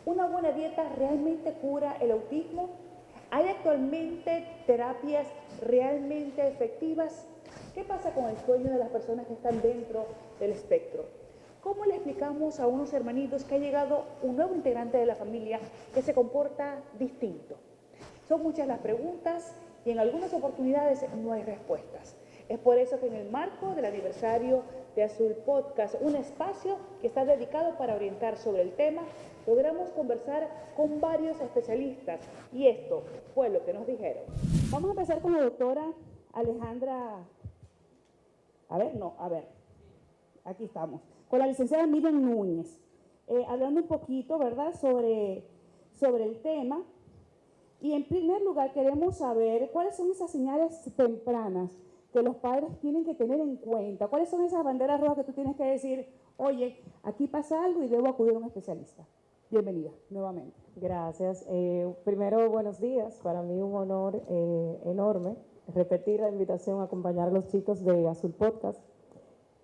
¿Una buena dieta realmente cura el autismo? ¿Hay actualmente terapias realmente efectivas? ¿Qué pasa con el sueño de las personas que están dentro del espectro? ¿Cómo le explicamos a unos hermanitos que ha llegado un nuevo integrante de la familia que se comporta distinto? Son muchas las preguntas y en algunas oportunidades no hay respuestas. Es por eso que en el marco del aniversario de Azul Podcast, un espacio que está dedicado para orientar sobre el tema, logramos conversar con varios especialistas y esto fue lo que nos dijeron. Vamos a empezar con la doctora Alejandra. Aquí estamos. Con la licenciada Miriam Núñez, hablando un poquito, ¿verdad?, sobre el tema. Y en primer lugar queremos saber cuáles son esas señales tempranas que los padres tienen que tener en cuenta. ¿Cuáles son esas banderas rojas que tú tienes que decir, oye, aquí pasa algo y debo acudir a un especialista? Bienvenida nuevamente. Gracias. Primero, buenos días. Para mí un honor enorme repetir la invitación a acompañar a los chicos de Azul Podcast.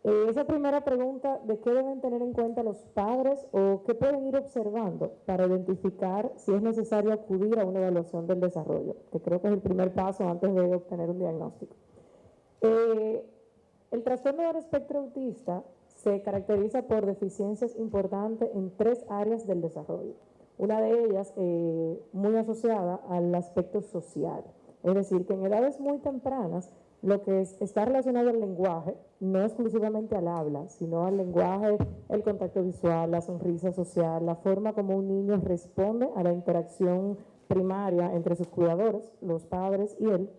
Esa primera pregunta, ¿de qué deben tener en cuenta los padres o qué pueden ir observando para identificar si es necesario acudir a una evaluación del desarrollo? Que creo que es el primer paso antes de obtener un diagnóstico. El trastorno del espectro autista se caracteriza por deficiencias importantes en 3 áreas del desarrollo. Una de ellas muy asociada al aspecto social, es decir, que en edades muy tempranas lo que está relacionado al lenguaje, no exclusivamente al habla, sino al lenguaje, el contacto visual, la sonrisa social, la forma como un niño responde a la interacción primaria entre sus cuidadores, los padres y él,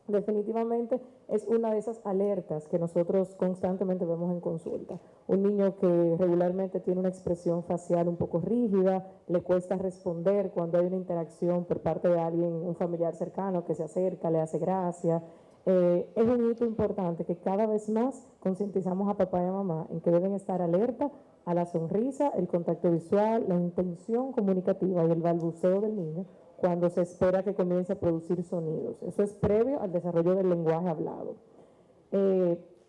definitivamente es una de esas alertas que nosotros constantemente vemos en consulta. Un niño que regularmente tiene una expresión facial un poco rígida, le cuesta responder cuando hay una interacción por parte de alguien, un familiar cercano que se acerca, le hace gracia. Es un hito importante que cada vez más concientizamos a papá y a mamá en que deben estar alerta a la sonrisa, el contacto visual, la intención comunicativa y el balbuceo del niño cuando se espera que comience a producir sonidos. Eso es previo al desarrollo del lenguaje hablado.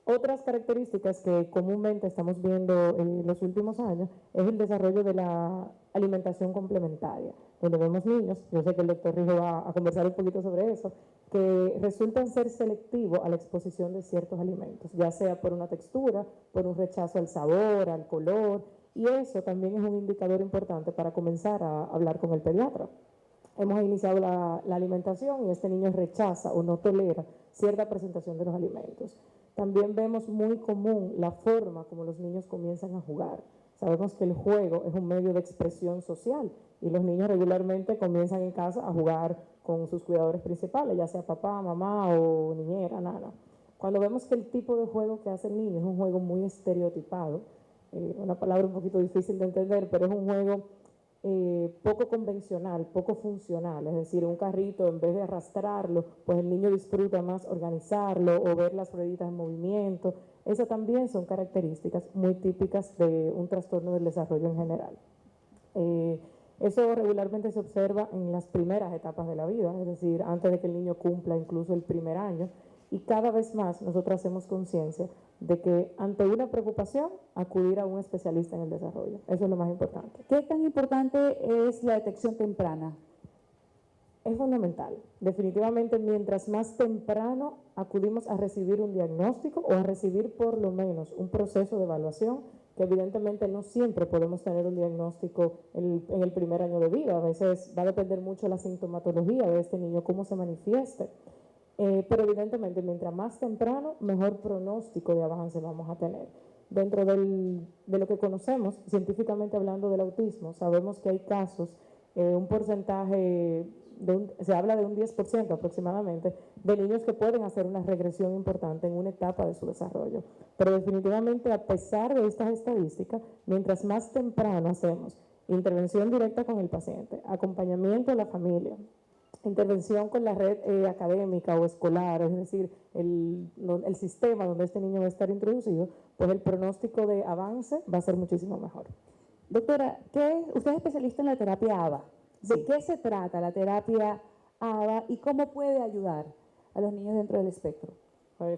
Otras características que comúnmente estamos viendo en los últimos años es el desarrollo de la alimentación complementaria, donde vemos niños, yo sé que el doctor Rijo va a conversar un poquito sobre eso, que resultan ser selectivos a la exposición de ciertos alimentos, ya sea por una textura, por un rechazo al sabor, al color, y eso también es un indicador importante para comenzar a hablar con el pediatra. Hemos iniciado la alimentación y este niño rechaza o no tolera cierta presentación de los alimentos. También vemos muy común la forma como los niños comienzan a jugar. Sabemos que el juego es un medio de expresión social y los niños regularmente comienzan en casa a jugar con sus cuidadores principales, ya sea papá, mamá o niñera, nana. Cuando vemos que el tipo de juego que hace el niño es un juego muy estereotipado, una palabra un poquito difícil de entender, pero es un juego poco convencional, poco funcional, es decir, un carrito en vez de arrastrarlo, pues el niño disfruta más organizarlo o ver las rueditas en movimiento. Esas también son características muy típicas de un trastorno del desarrollo en general. Eso regularmente se observa en las primeras etapas de la vida, es decir, antes de que el niño cumpla incluso el primer año, y cada vez más nosotros hacemos conciencia de que ante una preocupación acudir a un especialista en el desarrollo. Eso es lo más importante. ¿Qué tan importante es la detección temprana? Es fundamental. Definitivamente, mientras más temprano acudimos a recibir un diagnóstico o a recibir por lo menos un proceso de evaluación, que evidentemente no siempre podemos tener un diagnóstico en el primer año de vida. A veces va a depender mucho de la sintomatología de este niño, cómo se manifieste. Pero evidentemente, mientras más temprano, mejor pronóstico de avance vamos a tener. Dentro de lo que conocemos, científicamente hablando del autismo, sabemos que hay casos, un porcentaje, se habla de un 10% aproximadamente, de niños que pueden hacer una regresión importante en una etapa de su desarrollo. Pero definitivamente, a pesar de estas estadísticas, mientras más temprano hacemos intervención directa con el paciente, acompañamiento de la familia, intervención con la red académica o escolar, es decir, el sistema donde este niño va a estar introducido, pues el pronóstico de avance va a ser muchísimo mejor. Doctora, usted es especialista en la terapia ABA. ¿De Sí. qué se trata la terapia ABA y cómo puede ayudar a los niños dentro del espectro?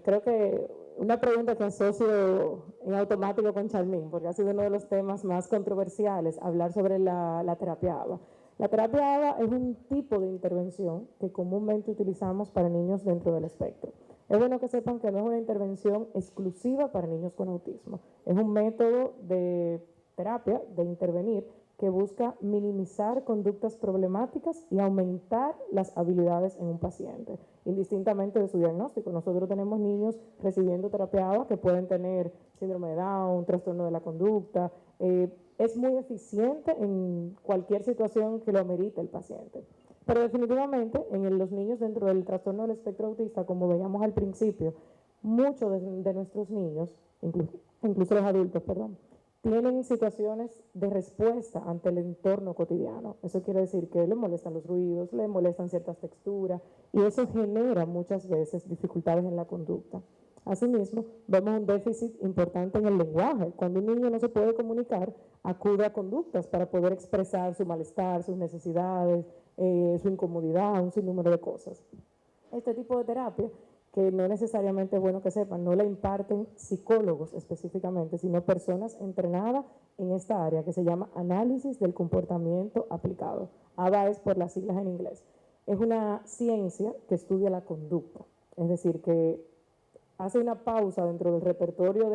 Creo que una pregunta que asocio en automático con Charmín, porque ha sido uno de los temas más controversiales, hablar sobre la terapia ABA. La terapia ABA es un tipo de intervención que comúnmente utilizamos para niños dentro del espectro. Es bueno que sepan que no es una intervención exclusiva para niños con autismo. Es un método de terapia, de intervenir, que busca minimizar conductas problemáticas y aumentar las habilidades en un paciente, indistintamente de su diagnóstico. Nosotros tenemos niños recibiendo terapia ABA que pueden tener síndrome de Down, trastorno de la conducta. Es muy eficiente en cualquier situación que lo amerite el paciente. Pero definitivamente en los niños dentro del trastorno del espectro autista, como veíamos al principio, muchos de nuestros niños, incluso los adultos, tienen situaciones de respuesta ante el entorno cotidiano. Eso quiere decir que le molestan los ruidos, le molestan ciertas texturas y eso genera muchas veces dificultades en la conducta. Asimismo, vemos un déficit importante en el lenguaje. Cuando un niño no se puede comunicar, acude a conductas para poder expresar su malestar, sus necesidades, su incomodidad, un sinnúmero de cosas. Este tipo de terapia, que no necesariamente es bueno que sepan, no la imparten psicólogos específicamente, sino personas entrenadas en esta área que se llama análisis del comportamiento aplicado. ABA es por las siglas en inglés. Es una ciencia que estudia la conducta, es decir, que hace una pausa dentro del repertorio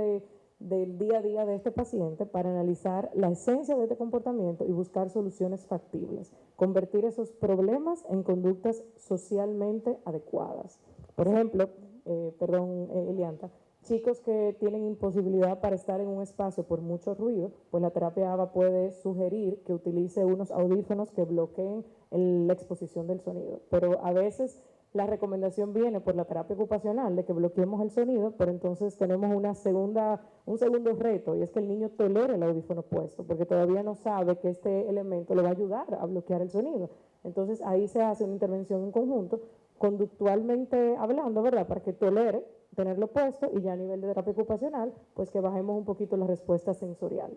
del día a día de este paciente para analizar la esencia de este comportamiento y buscar soluciones factibles, convertir esos problemas en conductas socialmente adecuadas. Por ejemplo, Elianta, chicos que tienen imposibilidad para estar en un espacio por mucho ruido, pues la terapia ABA puede sugerir que utilice unos audífonos que bloqueen la exposición del sonido. Pero a veces la recomendación viene por la terapia ocupacional de que bloqueemos el sonido, pero entonces tenemos un segundo reto, y es que el niño tolere el audífono puesto, porque todavía no sabe que este elemento le va a ayudar a bloquear el sonido. Entonces ahí se hace una intervención en conjunto, conductualmente hablando, ¿verdad?, para que tolere tenerlo puesto y ya a nivel de terapia ocupacional, pues que bajemos un poquito la respuesta sensorial.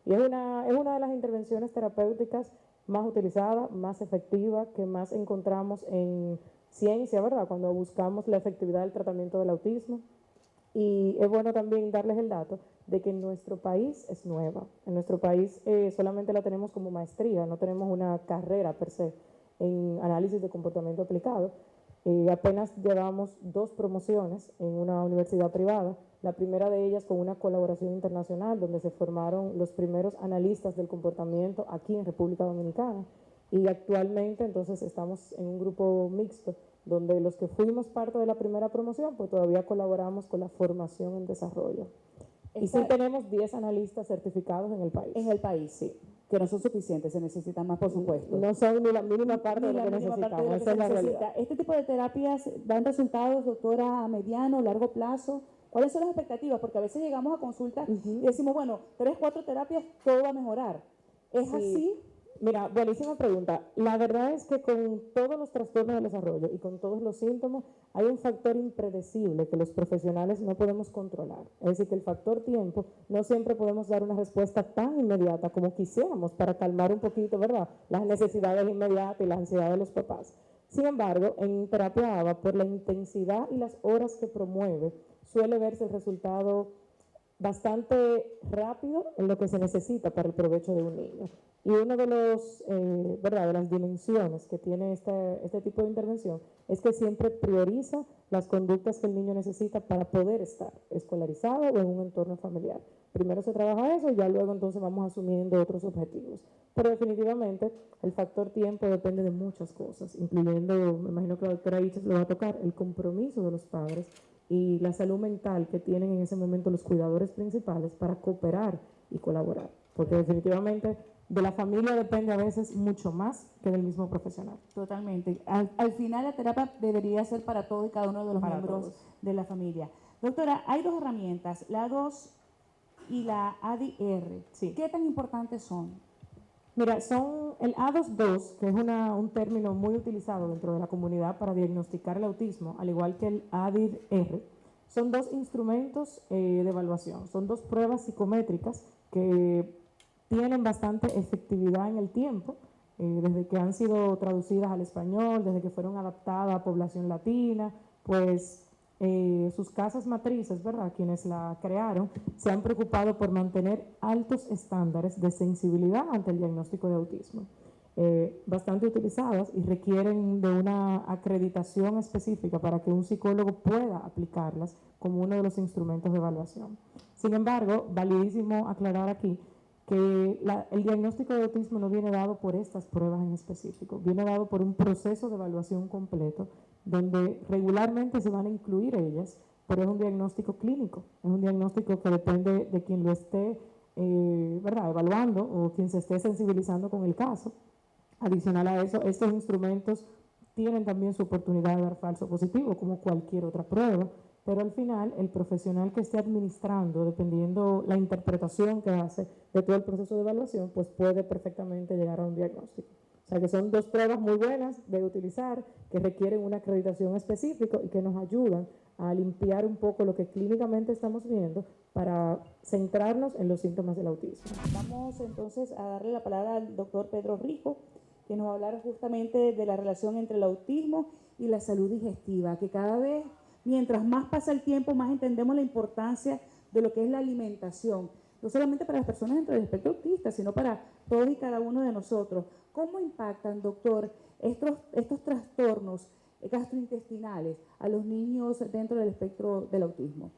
Y es una de las intervenciones terapéuticas más utilizadas, más efectivas, que más encontramos en ciencia, ¿verdad?, cuando buscamos la efectividad del tratamiento del autismo. Y es bueno también darles el dato de que en nuestro país es nueva. En nuestro país solamente la tenemos como maestría, no tenemos una carrera per se en análisis de comportamiento aplicado. Apenas llevamos 2 promociones en una universidad privada, la primera de ellas con una colaboración internacional donde se formaron los primeros analistas del comportamiento aquí en República Dominicana, y actualmente entonces estamos en un grupo mixto donde los que fuimos parte de la primera promoción pues todavía colaboramos con la formación en desarrollo. Y sí tenemos 10 analistas certificados en el país. En el país, sí. Que no son suficientes, se necesitan más, por supuesto. No son ni la mínima parte de lo que necesitamos, esa es la realidad. ¿Este tipo de terapias dan resultados, doctora, a mediano o largo plazo? ¿Cuáles son las expectativas? Porque a veces llegamos a consultas y decimos, bueno, 3, 4 terapias, todo va a mejorar. ¿Es así? Mira, buenísima pregunta. La verdad es que con todos los trastornos del desarrollo y con todos los síntomas, hay un factor impredecible que los profesionales no podemos controlar. Es decir, que el factor tiempo, no siempre podemos dar una respuesta tan inmediata como quisiéramos para calmar un poquito, ¿verdad?, las necesidades inmediatas y la ansiedad de los papás. Sin embargo, en terapia ABA, por la intensidad y las horas que promueve, suele verse el resultado bastante rápido en lo que se necesita para el provecho de un niño. Y una de las dimensiones que tiene este tipo de intervención es que siempre prioriza las conductas que el niño necesita para poder estar escolarizado o en un entorno familiar. Primero se trabaja eso y ya luego entonces vamos asumiendo otros objetivos. Pero definitivamente el factor tiempo depende de muchas cosas, incluyendo, me imagino que la doctora Iches lo va a tocar, el compromiso de los padres y la salud mental que tienen en ese momento los cuidadores principales para cooperar y colaborar. Porque definitivamente de la familia depende a veces mucho más que del mismo profesional. Totalmente. Al final la terapia debería ser para todos y cada uno de los miembros de la familia. Doctora, hay 2 herramientas, la A2 y la ADR. Sí. ¿Qué tan importantes son? Mira, son el A2-2, que es un término muy utilizado dentro de la comunidad para diagnosticar el autismo, al igual que el ADIR-R. Son 2 instrumentos de evaluación, son 2 pruebas psicométricas que tienen bastante efectividad en el tiempo, desde que han sido traducidas al español, desde que fueron adaptadas a población latina, pues sus casas matrices, ¿verdad?, quienes la crearon, se han preocupado por mantener altos estándares de sensibilidad ante el diagnóstico de autismo, bastante utilizadas y requieren de una acreditación específica para que un psicólogo pueda aplicarlas como uno de los instrumentos de evaluación. Sin embargo, validísimo aclarar aquí que el diagnóstico de autismo no viene dado por estas pruebas en específico, viene dado por un proceso de evaluación completo donde regularmente se van a incluir ellas, pero es un diagnóstico clínico, es un diagnóstico que depende de quien lo esté ¿verdad?, evaluando o quien se esté sensibilizando con el caso. Adicional a eso, estos instrumentos tienen también su oportunidad de dar falso positivo, como cualquier otra prueba, pero al final el profesional que esté administrando, dependiendo la interpretación que hace de todo el proceso de evaluación, pues puede perfectamente llegar a un diagnóstico. O sea que son dos pruebas muy buenas de utilizar, que requieren una acreditación específica y que nos ayudan a limpiar un poco lo que clínicamente estamos viendo para centrarnos en los síntomas del autismo. Vamos entonces a darle la palabra al doctor Pedro Rijo, que nos va a hablar justamente de la relación entre el autismo y la salud digestiva, que cada vez, mientras más pasa el tiempo, más entendemos la importancia de lo que es la alimentación, no solamente para las personas dentro del espectro autista, sino para todos y cada uno de nosotros. ¿Cómo impactan, doctor, estos trastornos gastrointestinales a los niños dentro del espectro del autismo?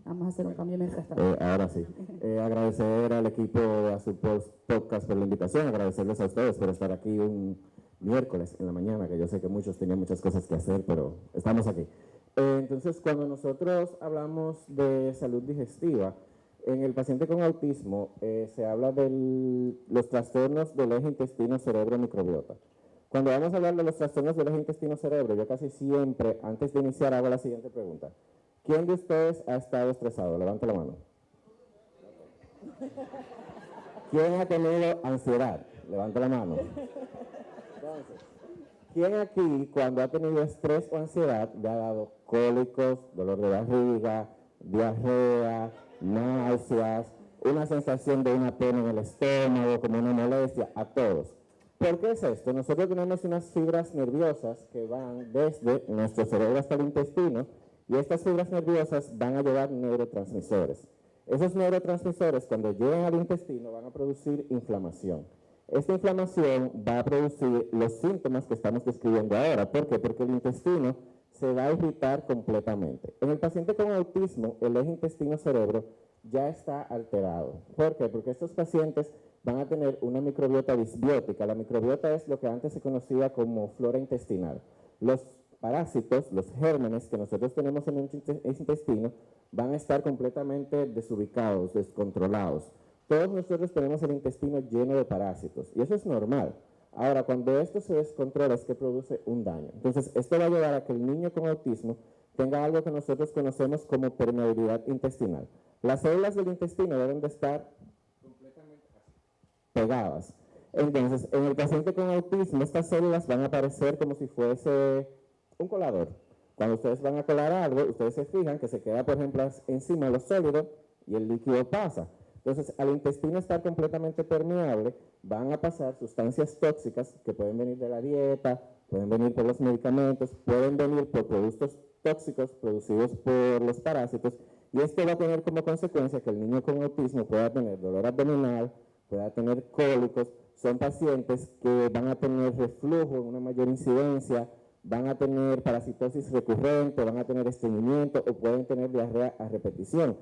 Vamos a hacer un cambio mientras tanto. Ahora sí. Agradecer al equipo de Azul Podcast por la invitación, agradecerles a ustedes por estar aquí un miércoles en la mañana, que yo sé que muchos tenían muchas cosas que hacer, pero estamos aquí. Entonces, cuando nosotros hablamos de salud digestiva, en el paciente con autismo se habla de los trastornos del eje intestino-cerebro-microbiota. Cuando vamos a hablar de los trastornos del eje intestino-cerebro, yo casi siempre, antes de iniciar, hago la siguiente pregunta. ¿Quién de ustedes ha estado estresado? Levante la mano. ¿Quién ha tenido ansiedad? Levante la mano. Entonces, ¿quién aquí, cuando ha tenido estrés o ansiedad, le ha dado cólicos, dolor de barriga, diarrea, náuseas, una sensación de una pena en el estómago, como una molestia? A todos. ¿Por qué es esto? Nosotros tenemos unas fibras nerviosas que van desde nuestro cerebro hasta el intestino, y estas fibras nerviosas van a llevar neurotransmisores. Esos neurotransmisores, cuando llegan al intestino, van a producir inflamación. Esta inflamación va a producir los síntomas que estamos describiendo ahora. ¿Por qué? Porque el intestino se va a irritar completamente. En el paciente con autismo, el eje intestino-cerebro ya está alterado. ¿Por qué? Porque estos pacientes van a tener una microbiota disbiótica. La microbiota es lo que antes se conocía como flora intestinal. Los parásitos, los gérmenes que nosotros tenemos en el intestino, van a estar completamente desubicados, descontrolados. Todos nosotros tenemos el intestino lleno de parásitos, y eso es normal. Ahora, cuando esto se descontrola es que produce un daño. Entonces, esto va a llevar a que el niño con autismo tenga algo que nosotros conocemos como permeabilidad intestinal. Las células del intestino deben de estar completamente pegadas. Entonces, en el paciente con autismo, estas células van a aparecer como si fuese un colador. Cuando ustedes van a colar algo, ustedes se fijan que se queda, por ejemplo, encima de los sólidos y el líquido pasa. Entonces, al intestino estar completamente permeable, van a pasar sustancias tóxicas que pueden venir de la dieta, pueden venir por los medicamentos, pueden venir por productos tóxicos producidos por los parásitos, y esto va a tener como consecuencia que el niño con autismo pueda tener dolor abdominal, pueda tener cólicos. Son pacientes que van a tener reflujo en una mayor incidencia, van a tener parasitosis recurrente, van a tener estreñimiento o pueden tener diarrea a repetición.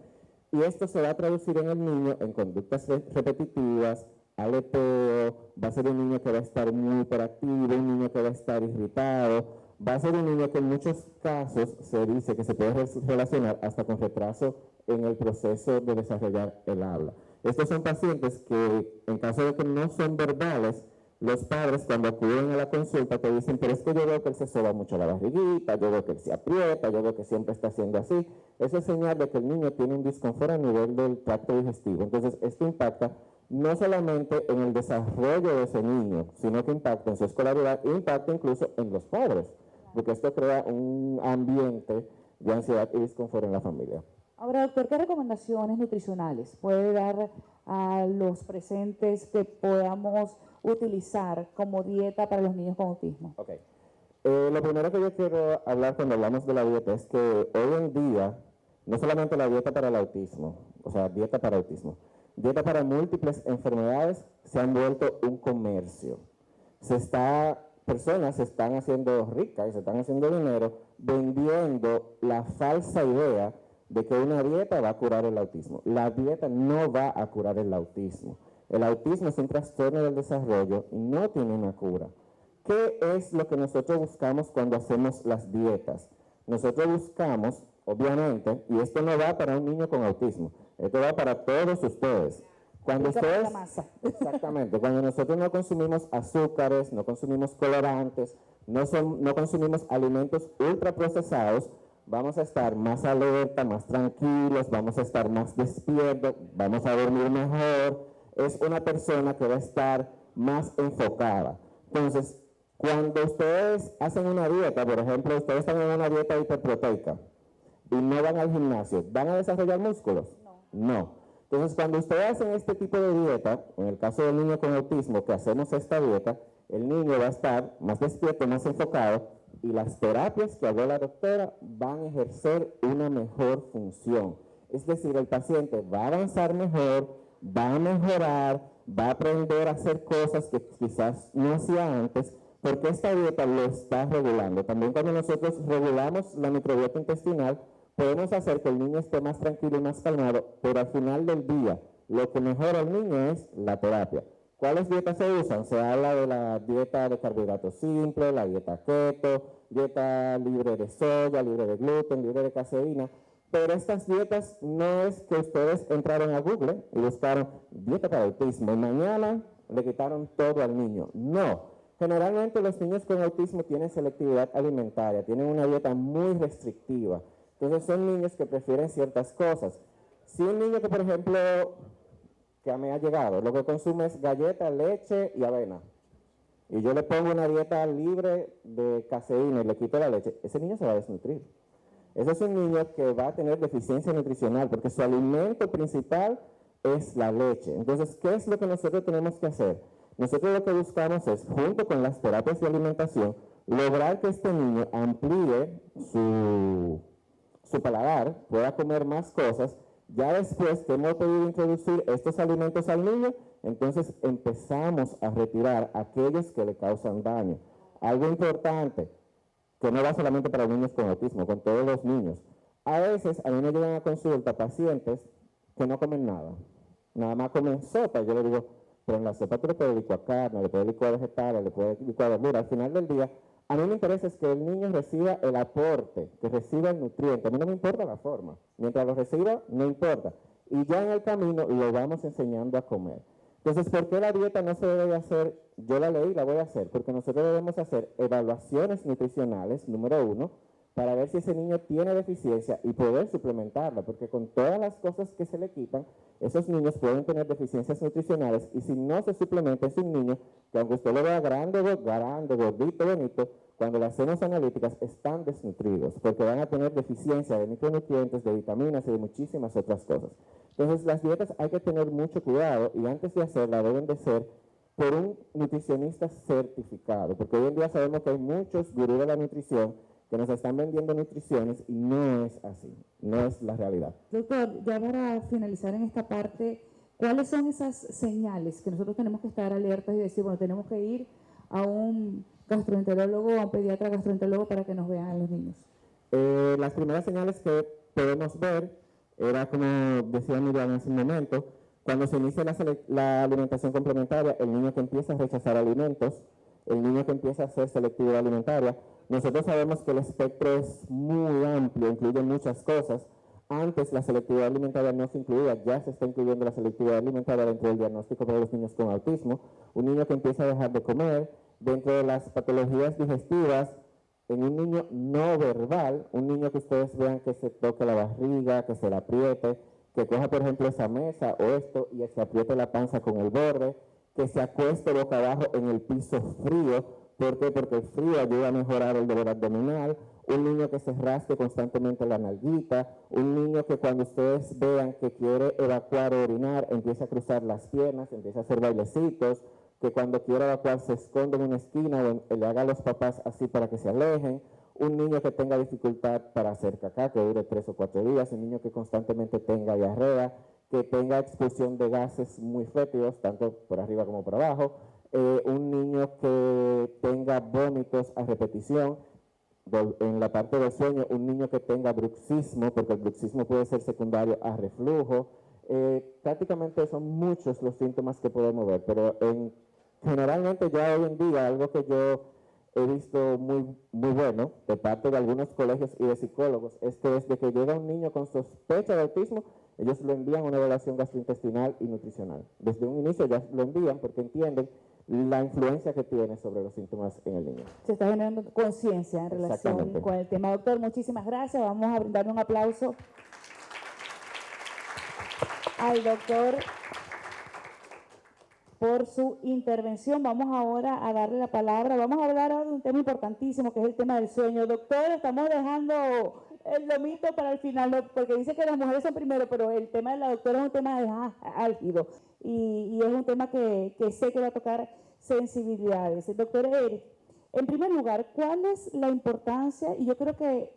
Y esto se va a traducir en el niño en conductas repetitivas, aleteo, va a ser un niño que va a estar muy hiperactivo, un niño que va a estar irritado, va a ser un niño que en muchos casos se dice que se puede relacionar hasta con retraso en el proceso de desarrollar el habla. Estos son pacientes que, en caso de que no son verbales, los padres cuando acuden a la consulta te dicen, pero es que yo veo que él se soba mucho la barriguita, yo veo que él se aprieta, yo veo que siempre está haciendo así. Eso es señal de que el niño tiene un disconfort a nivel del tracto digestivo. Entonces, esto impacta no solamente en el desarrollo de ese niño, sino que impacta en su escolaridad e impacta incluso en los padres, porque esto crea un ambiente de ansiedad y disconfort en la familia. Ahora, doctor, ¿qué recomendaciones nutricionales puede dar a los presentes que podamos utilizar como dieta para los niños con autismo? Ok. Lo primero que yo quiero hablar cuando hablamos de la dieta es que hoy en día, no solamente la dieta para el autismo, o sea, dieta para autismo, dieta para múltiples enfermedades se han vuelto un comercio. Personas se están haciendo ricas y se están haciendo dinero vendiendo la falsa idea de que una dieta va a curar el autismo. La dieta no va a curar el autismo. El autismo es un trastorno del desarrollo y no tiene una cura. ¿Qué es lo que nosotros buscamos cuando hacemos las dietas? Nosotros buscamos, obviamente, y esto no va para un niño con autismo, esto va para todos ustedes. Cuando ustedes, exactamente, cuando nosotros no consumimos azúcares, no consumimos colorantes, no consumimos alimentos ultraprocesados, vamos a estar más alerta, más tranquilos, vamos a estar más despiertos, vamos a dormir mejor. Es una persona que va a estar más enfocada. Entonces, cuando ustedes hacen una dieta, por ejemplo, ustedes están en una dieta hiperproteica y no van al gimnasio, ¿van a desarrollar músculos? No. Entonces, cuando ustedes hacen este tipo de dieta, en el caso del niño con autismo, que hacemos esta dieta, el niño va a estar más despierto, más enfocado, y las terapias que habló la doctora van a ejercer una mejor función. Es decir, el paciente va a avanzar mejor, va a mejorar, va a aprender a hacer cosas que quizás no hacía antes, porque esta dieta lo está regulando. También cuando nosotros regulamos la microbiota intestinal, podemos hacer que el niño esté más tranquilo y más calmado, pero al final del día, lo que mejora al niño es la terapia. ¿Cuáles dietas se usan? Se habla de la dieta de carbohidratos simple, la dieta keto, dieta libre de soya, libre de gluten, libre de caseína. Pero estas dietas no es que ustedes entraron a Google y buscaron dieta para autismo y mañana le quitaron todo al niño. No. Generalmente los niños con autismo tienen selectividad alimentaria, tienen una dieta muy restrictiva. Entonces son niños que prefieren ciertas cosas. Si un niño que, por ejemplo, que me ha llegado, lo que consume es galleta, leche y avena, y yo le pongo una dieta libre de caseína y le quito la leche, ese niño se va a desnutrir. Ese es un niño que va a tener deficiencia nutricional porque su alimento principal es la leche. Entonces, ¿qué es lo que nosotros tenemos que hacer? Nosotros lo que buscamos es, junto con las terapias de alimentación, lograr que este niño amplíe su paladar, pueda comer más cosas. Ya después que hemos podido introducir estos alimentos al niño, entonces empezamos a retirar aquellos que le causan daño. Algo importante, que no va solamente para niños con autismo, con todos los niños. A veces a mí me llegan a consulta pacientes que no comen nada, nada más comen sopa. Yo le digo, pero en la sopa tú le puedes licuar carne, le puedes licuar vegetales, le puedes licuar verdura. Al final del día, a mí me interesa es que el niño reciba el aporte, que reciba el nutriente. A mí no me importa la forma. Mientras lo reciba, no importa. Y ya en el camino lo vamos enseñando a comer. Entonces, ¿por qué la dieta no se debe hacer? Yo la leí y la voy a hacer, porque nosotros debemos hacer evaluaciones nutricionales, número 1, para ver si ese niño tiene deficiencia y poder suplementarla, porque con todas las cosas que se le quitan, esos niños pueden tener deficiencias nutricionales y si no se suplementa es un niño que aunque usted lo vea grande, gordito, bonito, cuando le hacemos analíticas están desnutridos, porque van a tener deficiencia de micronutrientes, de vitaminas y de muchísimas otras cosas. Entonces las dietas hay que tener mucho cuidado y antes de hacerla deben de ser por un nutricionista certificado, porque hoy en día sabemos que hay muchos gurús de la nutrición que nos están vendiendo nutriciones y no es así, no es la realidad. Doctor, ya para finalizar en esta parte, ¿cuáles son esas señales que nosotros tenemos que estar alertas y decir, bueno, tenemos que ir a un gastroenterólogo o a un pediatra gastroenterólogo para que nos vean a los niños? Las primeras señales que podemos ver era, como decía Miriam hace un momento, cuando se inicia la alimentación complementaria, el niño que empieza a rechazar alimentos, el niño que empieza a hacer selectividad alimentaria. Nosotros sabemos que el espectro es muy amplio, incluye muchas cosas. Antes la selectividad alimentaria no se incluía, ya se está incluyendo la selectividad alimentaria dentro del diagnóstico para los niños con autismo. Un niño que empieza a dejar de comer, dentro de las patologías digestivas, en un niño no verbal, un niño que ustedes vean que se toque la barriga, que se la apriete, que coja por ejemplo esa mesa o esto y se apriete la panza con el borde, que se acueste boca abajo en el piso frío. ¿Por qué? Porque el frío ayuda a mejorar el dolor abdominal. Un niño que se rasque constantemente la nalguita. Un niño que cuando ustedes vean que quiere evacuar o orinar, empieza a cruzar las piernas, empieza a hacer bailecitos. que cuando quiere evacuar se esconde en una esquina o le haga a los papás así para que se alejen, un niño que tenga dificultad para hacer cacá, que dure 3 o 4 días, un niño que constantemente tenga diarrea, que tenga expulsión de gases muy fétidos, tanto por arriba como por abajo, un niño que tenga vómitos a repetición. En la parte del sueño, un niño que tenga bruxismo, porque el bruxismo puede ser secundario a reflujo. Prácticamente son muchos los síntomas que podemos ver, pero generalmente ya hoy en día algo que yo he visto muy bueno de parte de algunos colegios y de psicólogos es que desde que llega un niño con sospecha de autismo, ellos lo envían a una evaluación gastrointestinal y nutricional. Desde un inicio ya lo envían porque entienden la influencia que tiene sobre los síntomas en el niño. Se está generando conciencia en relación con el tema. Doctor, muchísimas gracias. Vamos a brindarle un aplauso al doctor por su intervención. Vamos ahora a darle la palabra. Vamos a hablar ahora de un tema importantísimo que es el tema del sueño. Doctor, estamos dejando el lomito para el final, porque dice que las mujeres son primero, pero el tema de la doctora es un tema álgido y es un tema que sé que va a tocar sensibilidades. Doctor Eric, en primer lugar, ¿cuál es la importancia? Y yo creo que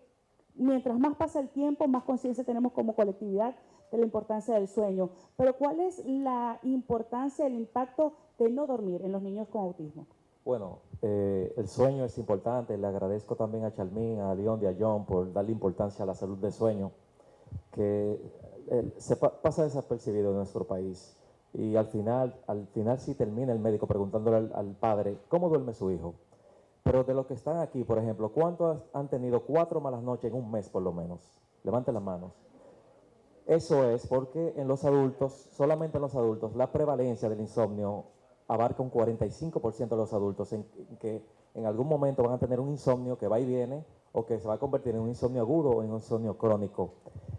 mientras más pasa el tiempo, más conciencia tenemos como colectividad de la importancia del sueño. Pero ¿cuál es la importancia, el impacto de no dormir en los niños con autismo? Bueno, el sueño es importante. Le agradezco también a Charmín, a León y a John por darle importancia a la salud del sueño, que pasa desapercibido en nuestro país. Y al final sí termina el médico preguntándole al padre, ¿cómo duerme su hijo? Pero de los que están aquí, por ejemplo, ¿cuántos han tenido 4 malas noches en un mes por lo menos? Levanten las manos. Eso es porque en los adultos, solamente en los adultos, la prevalencia del insomnio abarca un 45% de los adultos en que en algún momento van a tener un insomnio que va y viene o que se va a convertir en un insomnio agudo o en un insomnio crónico.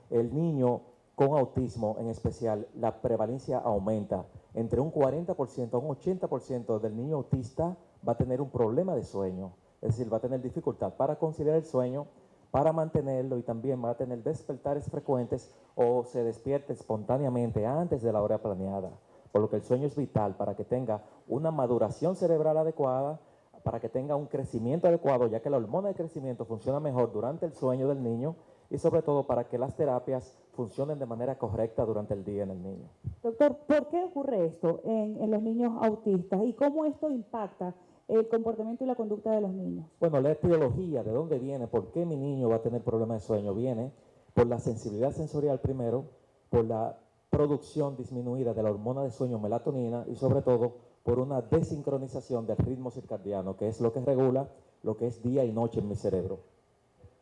El niño con autismo en especial, la prevalencia aumenta. Entre un 40% a un 80% del niño autista va a tener un problema de sueño, es decir, va a tener dificultad para conciliar el sueño, para mantenerlo, y también va a tener despertares frecuentes o se despierta espontáneamente antes de la hora planeada. Por lo que el sueño es vital para que tenga una maduración cerebral adecuada, para que tenga un crecimiento adecuado, ya que la hormona de crecimiento funciona mejor durante el sueño del niño, y sobre todo para que las terapias funcionen de manera correcta durante el día en el niño. Doctor, ¿por qué ocurre esto en los niños autistas y cómo esto impacta el comportamiento y la conducta de los niños? Bueno, la etiología, ¿de dónde viene? ¿Por qué mi niño va a tener problemas de sueño? Viene por la sensibilidad sensorial primero, por la producción disminuida de la hormona de sueño melatonina y sobre todo por una desincronización del ritmo circadiano, que es lo que regula lo que es día y noche en mi cerebro.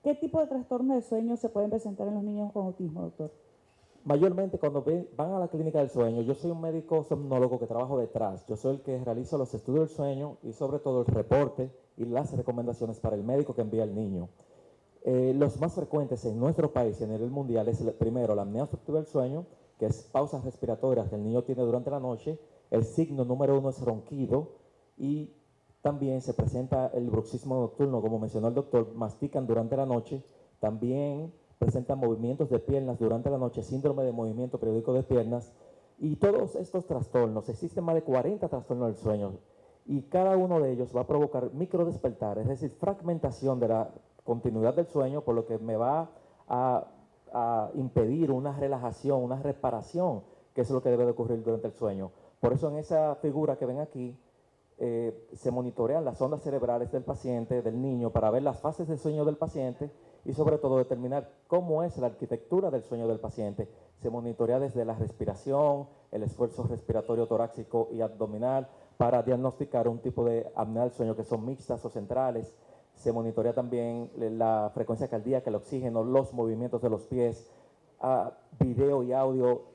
¿Qué tipo de trastornos de sueño se pueden presentar en los niños con autismo, doctor? Mayormente cuando van a la clínica del sueño, yo soy un médico somnólogo que trabajo detrás. Yo soy el que realiza los estudios del sueño y sobre todo el reporte y las recomendaciones para el médico que envía al niño. Los más frecuentes en nuestro país y a nivel mundial es primero la apnea obstructiva del sueño, que es pausas respiratorias que el niño tiene durante la noche. El signo número 1 es ronquido y también se presenta el bruxismo nocturno, como mencionó el doctor, mastican durante la noche. También presentan movimientos de piernas durante la noche, síndrome de movimiento periódico de piernas. Y todos estos trastornos, existen más de 40 trastornos del sueño y cada uno de ellos va a provocar microdespertar, es decir, fragmentación de la continuidad del sueño, por lo que me va a impedir una relajación, una reparación, que es lo que debe de ocurrir durante el sueño. Por eso en esa figura que ven aquí, se monitorean las ondas cerebrales del paciente, del niño, para ver las fases del sueño del paciente y sobre todo determinar cómo es la arquitectura del sueño del paciente. Se monitorea desde la respiración, el esfuerzo respiratorio torácico y abdominal para diagnosticar un tipo de apnea del sueño que son mixtas o centrales. Se monitorea también la frecuencia cardíaca, el oxígeno, los movimientos de los pies, video y audio.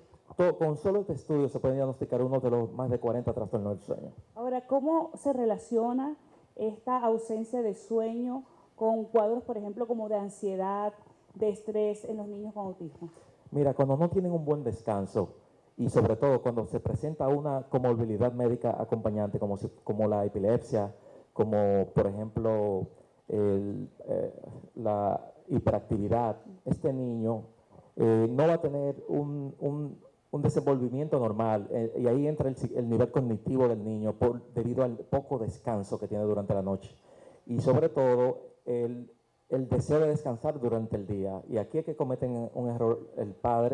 Con solo este estudio se puede diagnosticar uno de los más de 40 trastornos del sueño. Ahora, ¿cómo se relaciona esta ausencia de sueño con cuadros, por ejemplo, como de ansiedad, de estrés en los niños con autismo? Mira, cuando no tienen un buen descanso y sobre todo cuando se presenta una comorbilidad médica acompañante como la epilepsia, como por ejemplo la hiperactividad, este niño no va a tener un desenvolvimiento normal, y ahí entra el nivel cognitivo del niño debido al poco descanso que tiene durante la noche. Y sobre todo, el deseo de descansar durante el día. Y aquí es que cometen un error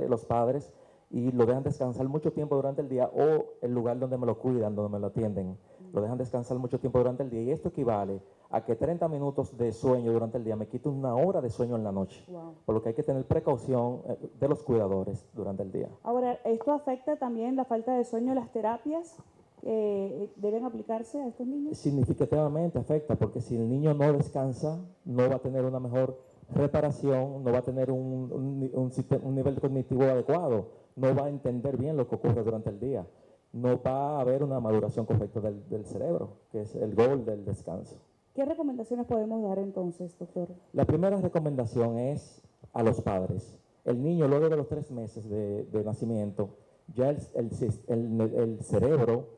los padres, y lo dejan descansar mucho tiempo durante el día, o el lugar donde me lo cuidan, donde me lo atienden, lo dejan descansar mucho tiempo durante el día. Y esto equivale a que 30 minutos de sueño durante el día me quita 1 hora de sueño en la noche. Wow. Por lo que hay que tener precaución de los cuidadores durante el día. Ahora, ¿esto afecta también la falta de sueño, las terapias deben aplicarse a estos niños? Significativamente afecta, porque si el niño no descansa, no va a tener una mejor reparación, no va a tener un nivel cognitivo adecuado, no va a entender bien lo que ocurre durante el día, no va a haber una maduración correcta del cerebro, que es el gol del descanso. ¿Qué recomendaciones podemos dar entonces, doctor? La primera recomendación es a los padres. El niño, luego de los 3 meses de nacimiento, ya el cerebro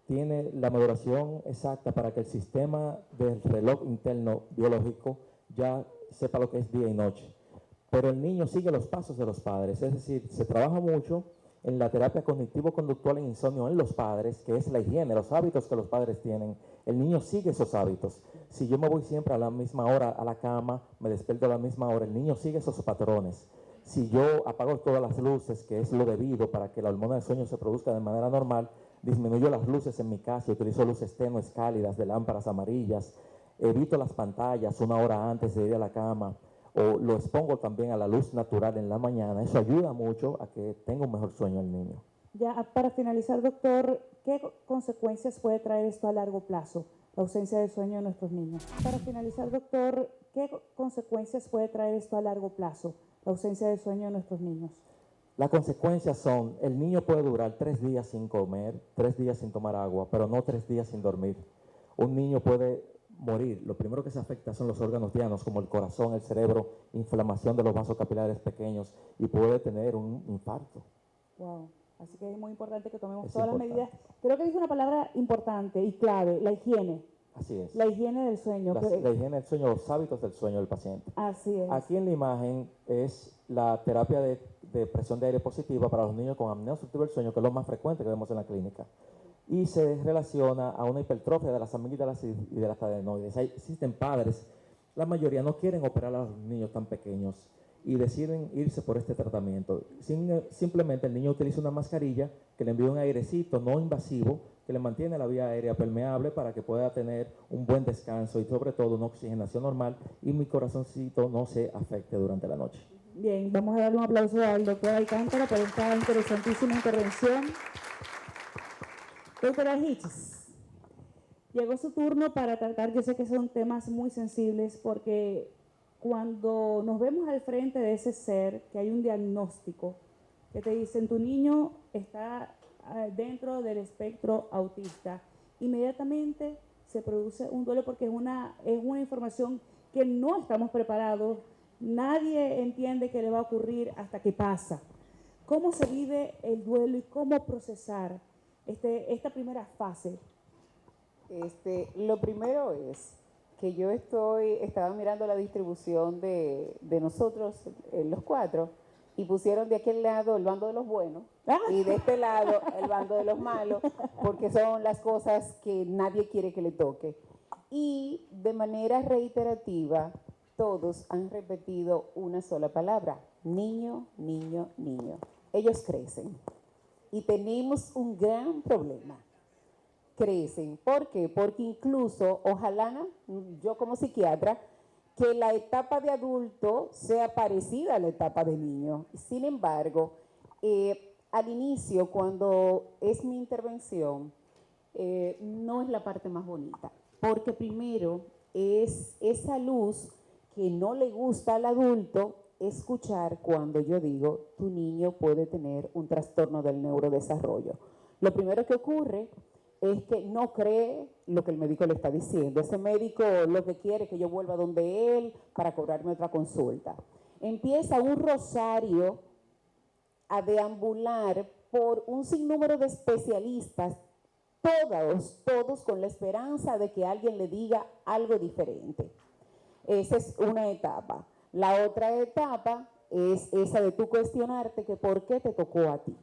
tiene la maduración exacta para que el sistema del reloj interno biológico ya sepa lo que es día y noche. Pero el niño sigue los pasos de los padres, es decir, se trabaja mucho en la terapia cognitivo-conductual en insomnio en los padres, que es la higiene, los hábitos que los padres tienen. El niño sigue esos hábitos. Si yo me voy siempre a la misma hora a la cama, me despierto a la misma hora, el niño sigue esos patrones. Si yo apago todas las luces, que es lo debido para que la hormona del sueño se produzca de manera normal, disminuyo las luces en mi casa, utilizo luces tenues cálidas de lámparas amarillas, evito las pantallas 1 hora antes de ir a la cama, o lo expongo también a la luz natural en la mañana. Eso ayuda mucho a que tenga un mejor sueño el niño. Ya para finalizar, doctor, ¿qué consecuencias puede traer esto a largo plazo, la ausencia de sueño en nuestros niños? Para finalizar, doctor, ¿qué consecuencias puede traer esto a largo plazo, la ausencia de sueño en nuestros niños? Las consecuencias son, el niño puede durar 3 días sin comer, 3 días sin tomar agua, pero no 3 días sin dormir. Un niño puede morir. Lo primero que se afecta son los órganos dianos, como el corazón, el cerebro, inflamación de los vasos capilares pequeños, y puede tener un infarto. Wow. Así que es muy importante que tomemos Es todas las medidas. Creo que dijo una palabra importante y clave, la higiene. Así es. La higiene del sueño. La higiene del sueño, los hábitos del sueño del paciente. Así es. Aquí en la imagen es la terapia de presión de aire positiva para los niños con apnea obstructiva del sueño, que es lo más frecuente que vemos en la clínica. Y se relaciona a una hipertrofia de las amígdalas y de las adenoides. Existen padres, la mayoría no quieren operar a los niños tan pequeños y deciden irse por este tratamiento. Simplemente el niño utiliza una mascarilla que le envía un airecito no invasivo que le mantiene la vía aérea permeable para que pueda tener un buen descanso y sobre todo una oxigenación normal y mi corazoncito no se afecte durante la noche. Bien, vamos a darle un aplauso al doctor Alcántara por esta interesantísima intervención. Doctora Hitchens, llegó su turno para tratar, yo sé que son temas muy sensibles porque cuando nos vemos al frente de ese ser, que hay un diagnóstico, que te dicen tu niño está dentro del espectro autista, inmediatamente se produce un duelo porque es una información que no estamos preparados, nadie entiende qué le va a ocurrir hasta que pasa. ¿Cómo se vive el duelo y cómo procesar esta primera fase? Lo primero es que yo estaba mirando la distribución de nosotros, los 4, y pusieron de aquel lado el bando de los buenos y de este lado el bando de los malos, porque son las cosas que nadie quiere que le toque. Y de manera reiterativa, todos han repetido una sola palabra: niño, niño, niño. Ellos crecen y tenemos un gran problema. Crecen. ¿Por qué? Porque incluso, ojalá, yo como psiquiatra, que la etapa de adulto sea parecida a la etapa de niño. Sin embargo, al inicio, cuando es mi intervención, no es la parte más bonita, porque primero es esa luz que no le gusta al adulto escuchar cuando yo digo, tu niño puede tener un trastorno del neurodesarrollo. Lo primero que ocurre es que no cree lo que el médico le está diciendo. Ese médico lo que quiere es que yo vuelva donde él para cobrarme otra consulta. Empieza un rosario a deambular por un sinnúmero de especialistas, todos con la esperanza de que alguien le diga algo diferente. Esa es una etapa. La otra etapa es esa de tú cuestionarte que por qué te tocó a ti.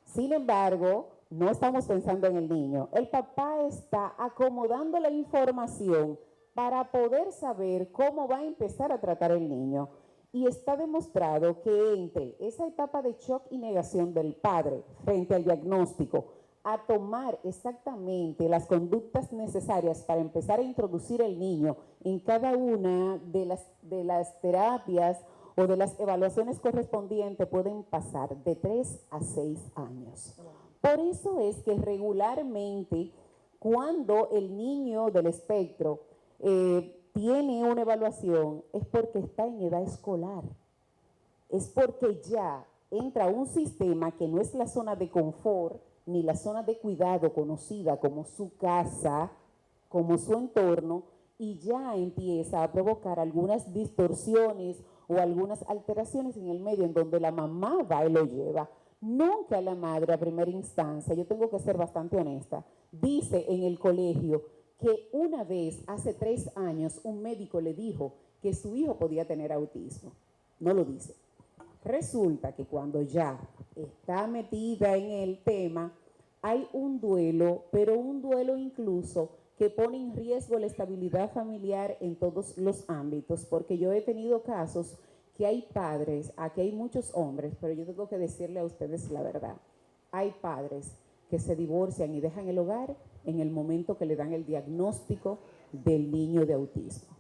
Sin embargo, no estamos pensando en el niño. El papá está acomodando la información para poder saber cómo va a empezar a tratar el niño. Y está demostrado que entre esa etapa de shock y negación del padre frente al diagnóstico a tomar exactamente las conductas necesarias para empezar a introducir el niño en cada una de las terapias o de las evaluaciones correspondientes pueden pasar de 3 a 6 años. Por eso es que regularmente cuando el niño del espectro tiene una evaluación es porque está en edad escolar, es porque ya entra un sistema que no es la zona de confort ni la zona de cuidado conocida como su casa, como su entorno, y ya empieza a provocar algunas distorsiones o algunas alteraciones en el medio en donde la mamá va y lo lleva. Nunca la madre a primera instancia, yo tengo que ser bastante honesta, dice en el colegio que una vez, hace 3 años, un médico le dijo que su hijo podía tener autismo. No lo dice. Resulta que cuando ya está metida en el tema, hay un duelo, pero un duelo incluso que pone en riesgo la estabilidad familiar en todos los ámbitos, porque yo he tenido casos que hay padres, aquí hay muchos hombres, pero yo tengo que decirle a ustedes la verdad, hay padres que se divorcian y dejan el hogar en el momento que le dan el diagnóstico del niño de autismo.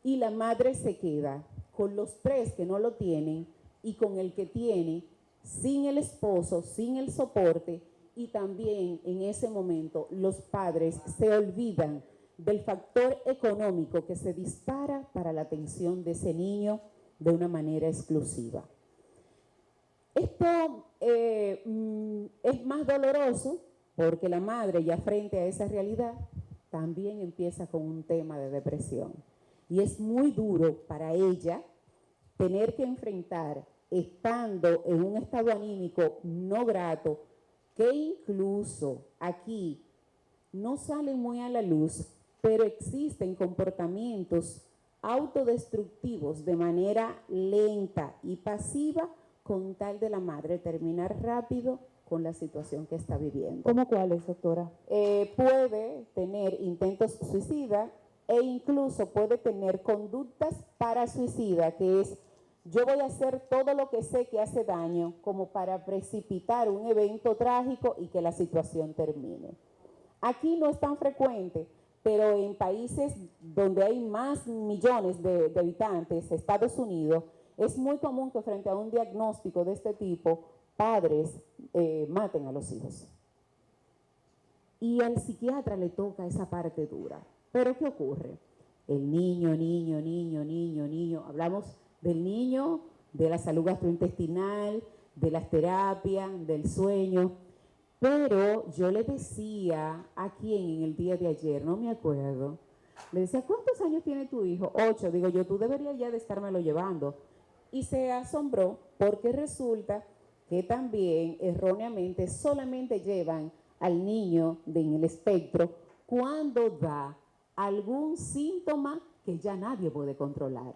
Y la madre se queda con los 3 que no lo tienen y con el que tiene, sin el esposo, sin el soporte, y también en ese momento los padres se olvidan del factor económico que se dispara para la atención de ese niño de una manera exclusiva. Esto es más doloroso porque la madre ya frente a esa realidad también empieza con un tema de depresión. Y es muy duro para ella tener que enfrentar, estando en un estado anímico no grato, que incluso aquí no salen muy a la luz, pero existen comportamientos autodestructivos de manera lenta y pasiva con tal de la madre terminar rápido con la situación que está viviendo. ¿Cómo cuáles, doctora? Puede tener intentos suicidas e incluso puede tener conductas para suicida, que es yo voy a hacer todo lo que sé que hace daño como para precipitar un evento trágico y que la situación termine. Aquí no es tan frecuente, pero en países donde hay más millones de habitantes, Estados Unidos, es muy común que frente a un diagnóstico de este tipo, padres maten a los hijos. Y al psiquiatra le toca esa parte dura. Pero ¿qué ocurre? El niño, hablamos del niño, de la salud gastrointestinal, de las terapias, del sueño. Pero yo le decía a quien en el día de ayer, no me acuerdo, le decía, ¿cuántos años tiene tu hijo? 8. Digo yo, tú deberías ya de estármelo llevando. Y se asombró porque resulta que también erróneamente solamente llevan al niño en el espectro cuando da algún síntoma que ya nadie puede controlar.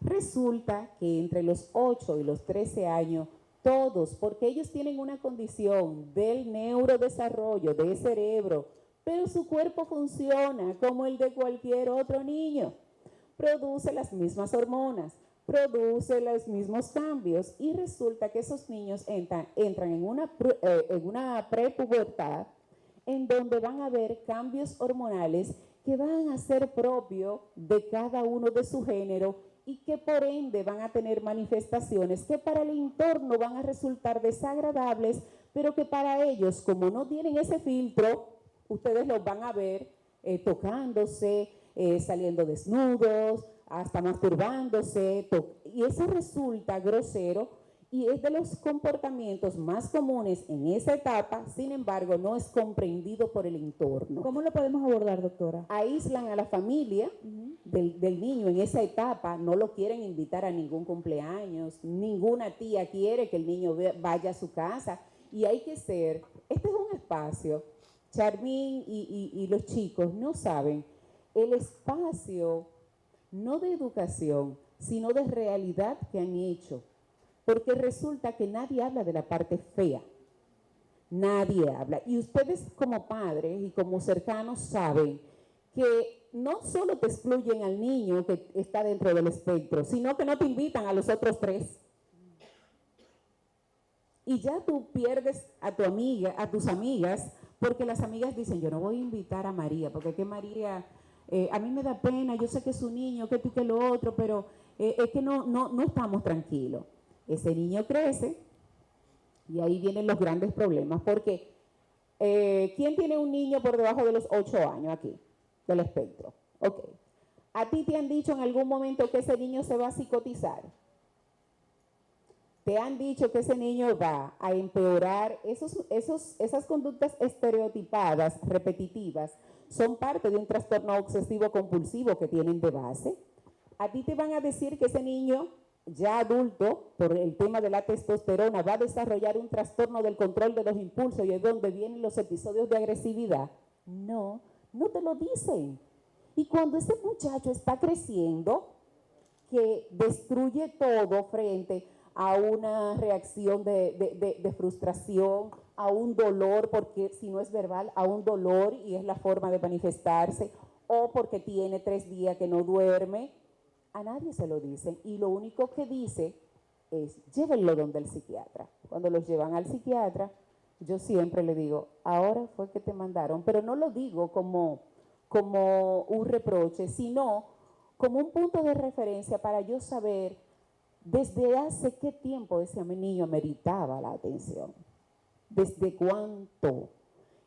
Resulta que entre los 8 y los 13 años, todos, porque ellos tienen una condición del neurodesarrollo, del cerebro, pero su cuerpo funciona como el de cualquier otro niño. Produce las mismas hormonas, produce los mismos cambios y resulta que esos niños entran en una prepubertad en donde van a haber cambios hormonales que van a ser propios de cada uno de su género y que por ende van a tener manifestaciones que para el entorno van a resultar desagradables, pero que para ellos, como no tienen ese filtro, ustedes los van a ver tocándose, saliendo desnudos, hasta masturbándose, y eso resulta grosero y es de los comportamientos más comunes en esa etapa, sin embargo, no es comprendido por el entorno. ¿Cómo lo podemos abordar, doctora? Aíslan a la familia del niño en esa etapa, no lo quieren invitar a ningún cumpleaños, ninguna tía quiere que el niño vaya a su casa, y hay que ser, este es un espacio, Charmín y los chicos no saben, el espacio no de educación, sino de realidad que han hecho. Porque resulta que nadie habla de la parte fea. Nadie habla. Y ustedes como padres y como cercanos saben que no solo te excluyen al niño que está dentro del espectro, sino que no te invitan a los otros 3. Y ya tú pierdes a tu amiga, a tus amigas, porque las amigas dicen, yo no voy a invitar a María, porque es que María, a mí me da pena, yo sé que es un niño, que tú que lo otro, pero es que no estamos tranquilos. Ese niño crece y ahí vienen los grandes problemas, porque ¿quién tiene un niño por debajo de los 8 años aquí, del espectro? Ok. ¿A ti te han dicho en algún momento que ese niño se va a psicotizar? ¿Te han dicho que ese niño va a empeorar? Esas conductas estereotipadas, repetitivas, son parte de un trastorno obsesivo compulsivo que tienen de base. A ti te van a decir que ese niño ya adulto, por el tema de la testosterona, va a desarrollar un trastorno del control de los impulsos y es donde vienen los episodios de agresividad. No te lo dicen. Y cuando ese muchacho está creciendo, que destruye todo frente a una reacción de frustración, a un dolor, porque si no es verbal, a un dolor y es la forma de manifestarse, o porque tiene 3 días que no duerme, a nadie se lo dicen y lo único que dice es llévenlo donde el psiquiatra. Cuando los llevan al psiquiatra, yo siempre le digo, ahora fue que te mandaron, pero no lo digo como un reproche, sino como un punto de referencia para yo saber desde hace qué tiempo ese niño meritaba la atención, desde cuánto.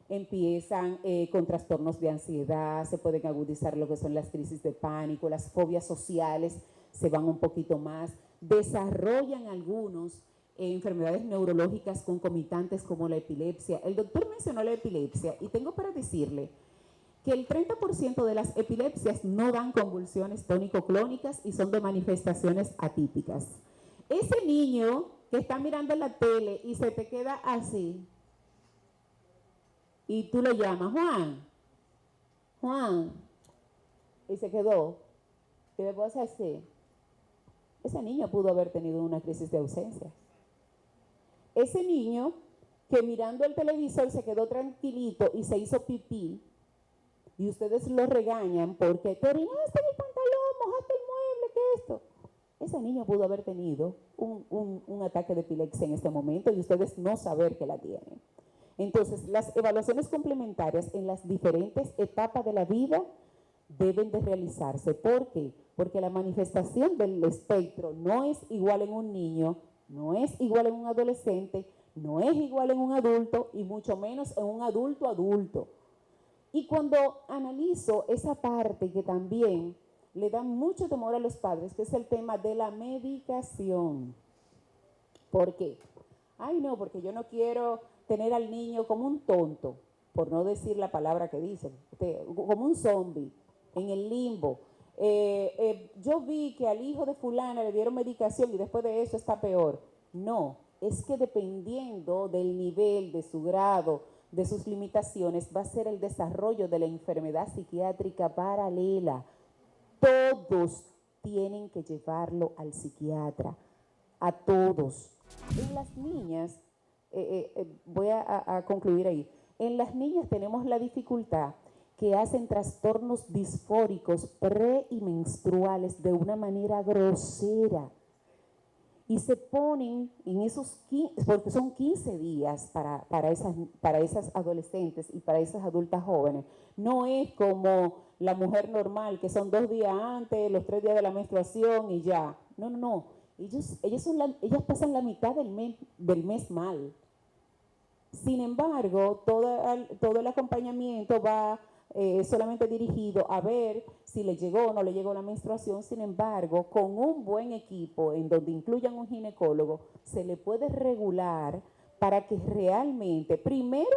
Empiezan con trastornos de ansiedad, se pueden agudizar lo que son las crisis de pánico, las fobias sociales se van un poquito más, desarrollan algunos enfermedades neurológicas concomitantes como la epilepsia. El doctor mencionó la epilepsia y tengo para decirle que el 30% de las epilepsias no dan convulsiones tónico-clónicas y son de manifestaciones atípicas. Ese niño que está mirando la tele y se te queda así, y tú lo llamas, Juan, y se quedó, y después así, ese niño pudo haber tenido una crisis de ausencia. Ese niño que mirando el televisor se quedó tranquilito y se hizo pipí, y ustedes lo regañan porque te orinaste en el pantalón, mojaste el mueble, ¿qué es esto? Ese niño pudo haber tenido un ataque de epilepsia en este momento y ustedes no saber que la tienen. Entonces, las evaluaciones complementarias en las diferentes etapas de la vida deben de realizarse. ¿Por qué? Porque la manifestación del espectro no es igual en un niño, no es igual en un adolescente, no es igual en un adulto y mucho menos en un adulto. Y cuando analizo esa parte que también le da mucho temor a los padres, que es el tema de la medicación. ¿Por qué? Ay, no, porque yo no quiero tener al niño como un tonto, por no decir la palabra que dicen, como un zombie, en el limbo. Yo vi que al hijo de fulana le dieron medicación y después de eso está peor. No, es que dependiendo del nivel, de su grado, de sus limitaciones, va a ser el desarrollo de la enfermedad psiquiátrica paralela. Todos tienen que llevarlo al psiquiatra, a todos. En las niñas, voy a concluir ahí, en las niñas tenemos la dificultad que hacen trastornos disfóricos pre y menstruales de una manera grosera y se ponen en esos 15, porque son 15 días para esas adolescentes y para esas adultas jóvenes. No es como la mujer normal, que son 2 días antes, los 3 días de la menstruación y ya. No. Ellas pasan la mitad del mes mal. Sin embargo, todo el acompañamiento va solamente dirigido a ver si le llegó o no le llegó la menstruación. Sin embargo, con un buen equipo en donde incluyan un ginecólogo, se le puede regular para que realmente, primero,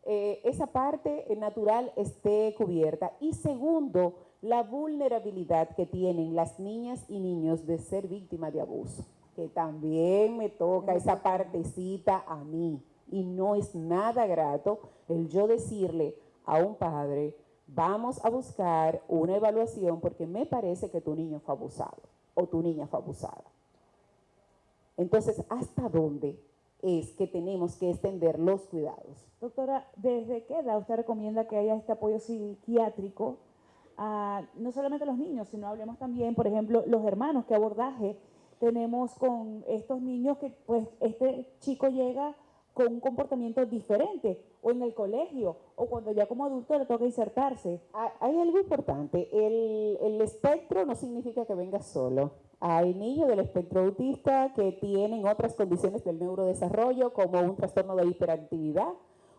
esa parte natural esté cubierta y segundo, la vulnerabilidad que tienen las niñas y niños de ser víctimas de abuso, que también me toca esa partecita a mí y no es nada grato el yo decirle a un padre, vamos a buscar una evaluación porque me parece que tu niño fue abusado. o tu niña fue abusada. Entonces, ¿hasta dónde es que tenemos que extender los cuidados? Doctora, ¿desde qué edad usted recomienda que haya este apoyo psiquiátrico a no solamente los niños, sino hablemos también, por ejemplo, los hermanos? ¿Qué abordaje tenemos con estos niños que pues este chico llega con un comportamiento diferente, o en el colegio, o cuando ya como adulto le toca insertarse? Hay algo importante, el espectro no significa que venga solo. Hay niños del espectro autista que tienen otras condiciones del neurodesarrollo, como un trastorno de hiperactividad,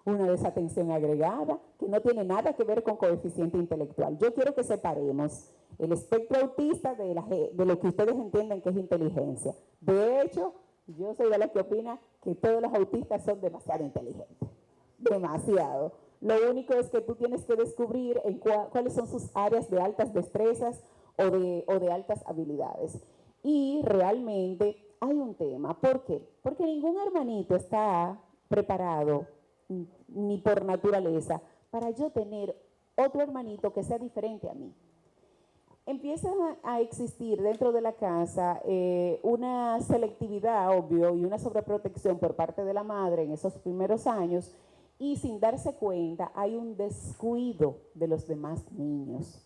una desatención agregada, que no tiene nada que ver con coeficiente intelectual. Yo quiero que separemos el espectro autista de lo que ustedes entienden que es inteligencia. De hecho, yo soy de la que opina que todos los autistas son demasiado inteligentes, demasiado. Lo único es que tú tienes que descubrir cuáles son sus áreas de altas destrezas o de altas habilidades. Y realmente hay un tema. ¿Por qué? Porque ningún hermanito está preparado, ni por naturaleza, para yo tener otro hermanito que sea diferente a mí. Empieza a existir dentro de la casa una selectividad, obvio, y una sobreprotección por parte de la madre en esos primeros años, y sin darse cuenta hay un descuido de los demás niños.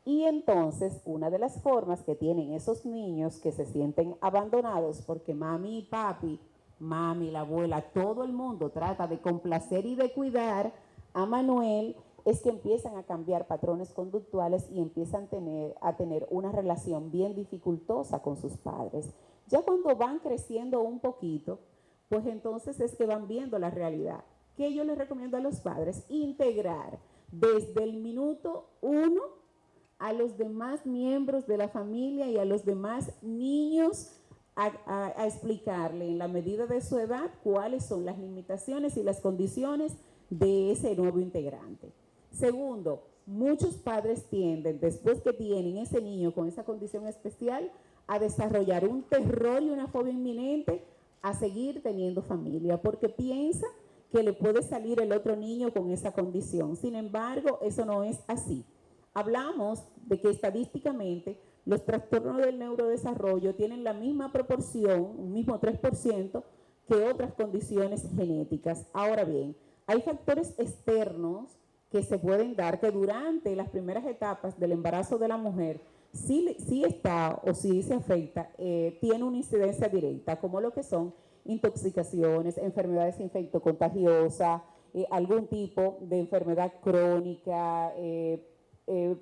Y entonces una de las formas que tienen esos niños que se sienten abandonados porque mami y papi, mami, la abuela, todo el mundo trata de complacer y de cuidar a Manuel, es que empiezan a cambiar patrones conductuales y empiezan a tener una relación bien dificultosa con sus padres. Ya cuando van creciendo un poquito, pues entonces es que van viendo la realidad. ¿Qué yo les recomiendo a los padres? Integrar desde el minuto 1 a los demás miembros de la familia y a los demás niños a explicarle en la medida de su edad cuáles son las limitaciones y las condiciones de ese nuevo integrante. Segundo, muchos padres tienden, después que tienen ese niño con esa condición especial, a desarrollar un terror y una fobia inminente a seguir teniendo familia, porque piensa que le puede salir el otro niño con esa condición. Sin embargo, eso no es así. Hablamos de que estadísticamente los trastornos del neurodesarrollo tienen la misma proporción, un mismo 3%, que otras condiciones genéticas. Ahora bien, hay factores externos que se pueden dar que durante las primeras etapas del embarazo de la mujer, si está o si se afecta, tiene una incidencia directa, como lo que son intoxicaciones, enfermedades infectocontagiosas, algún tipo de enfermedad crónica,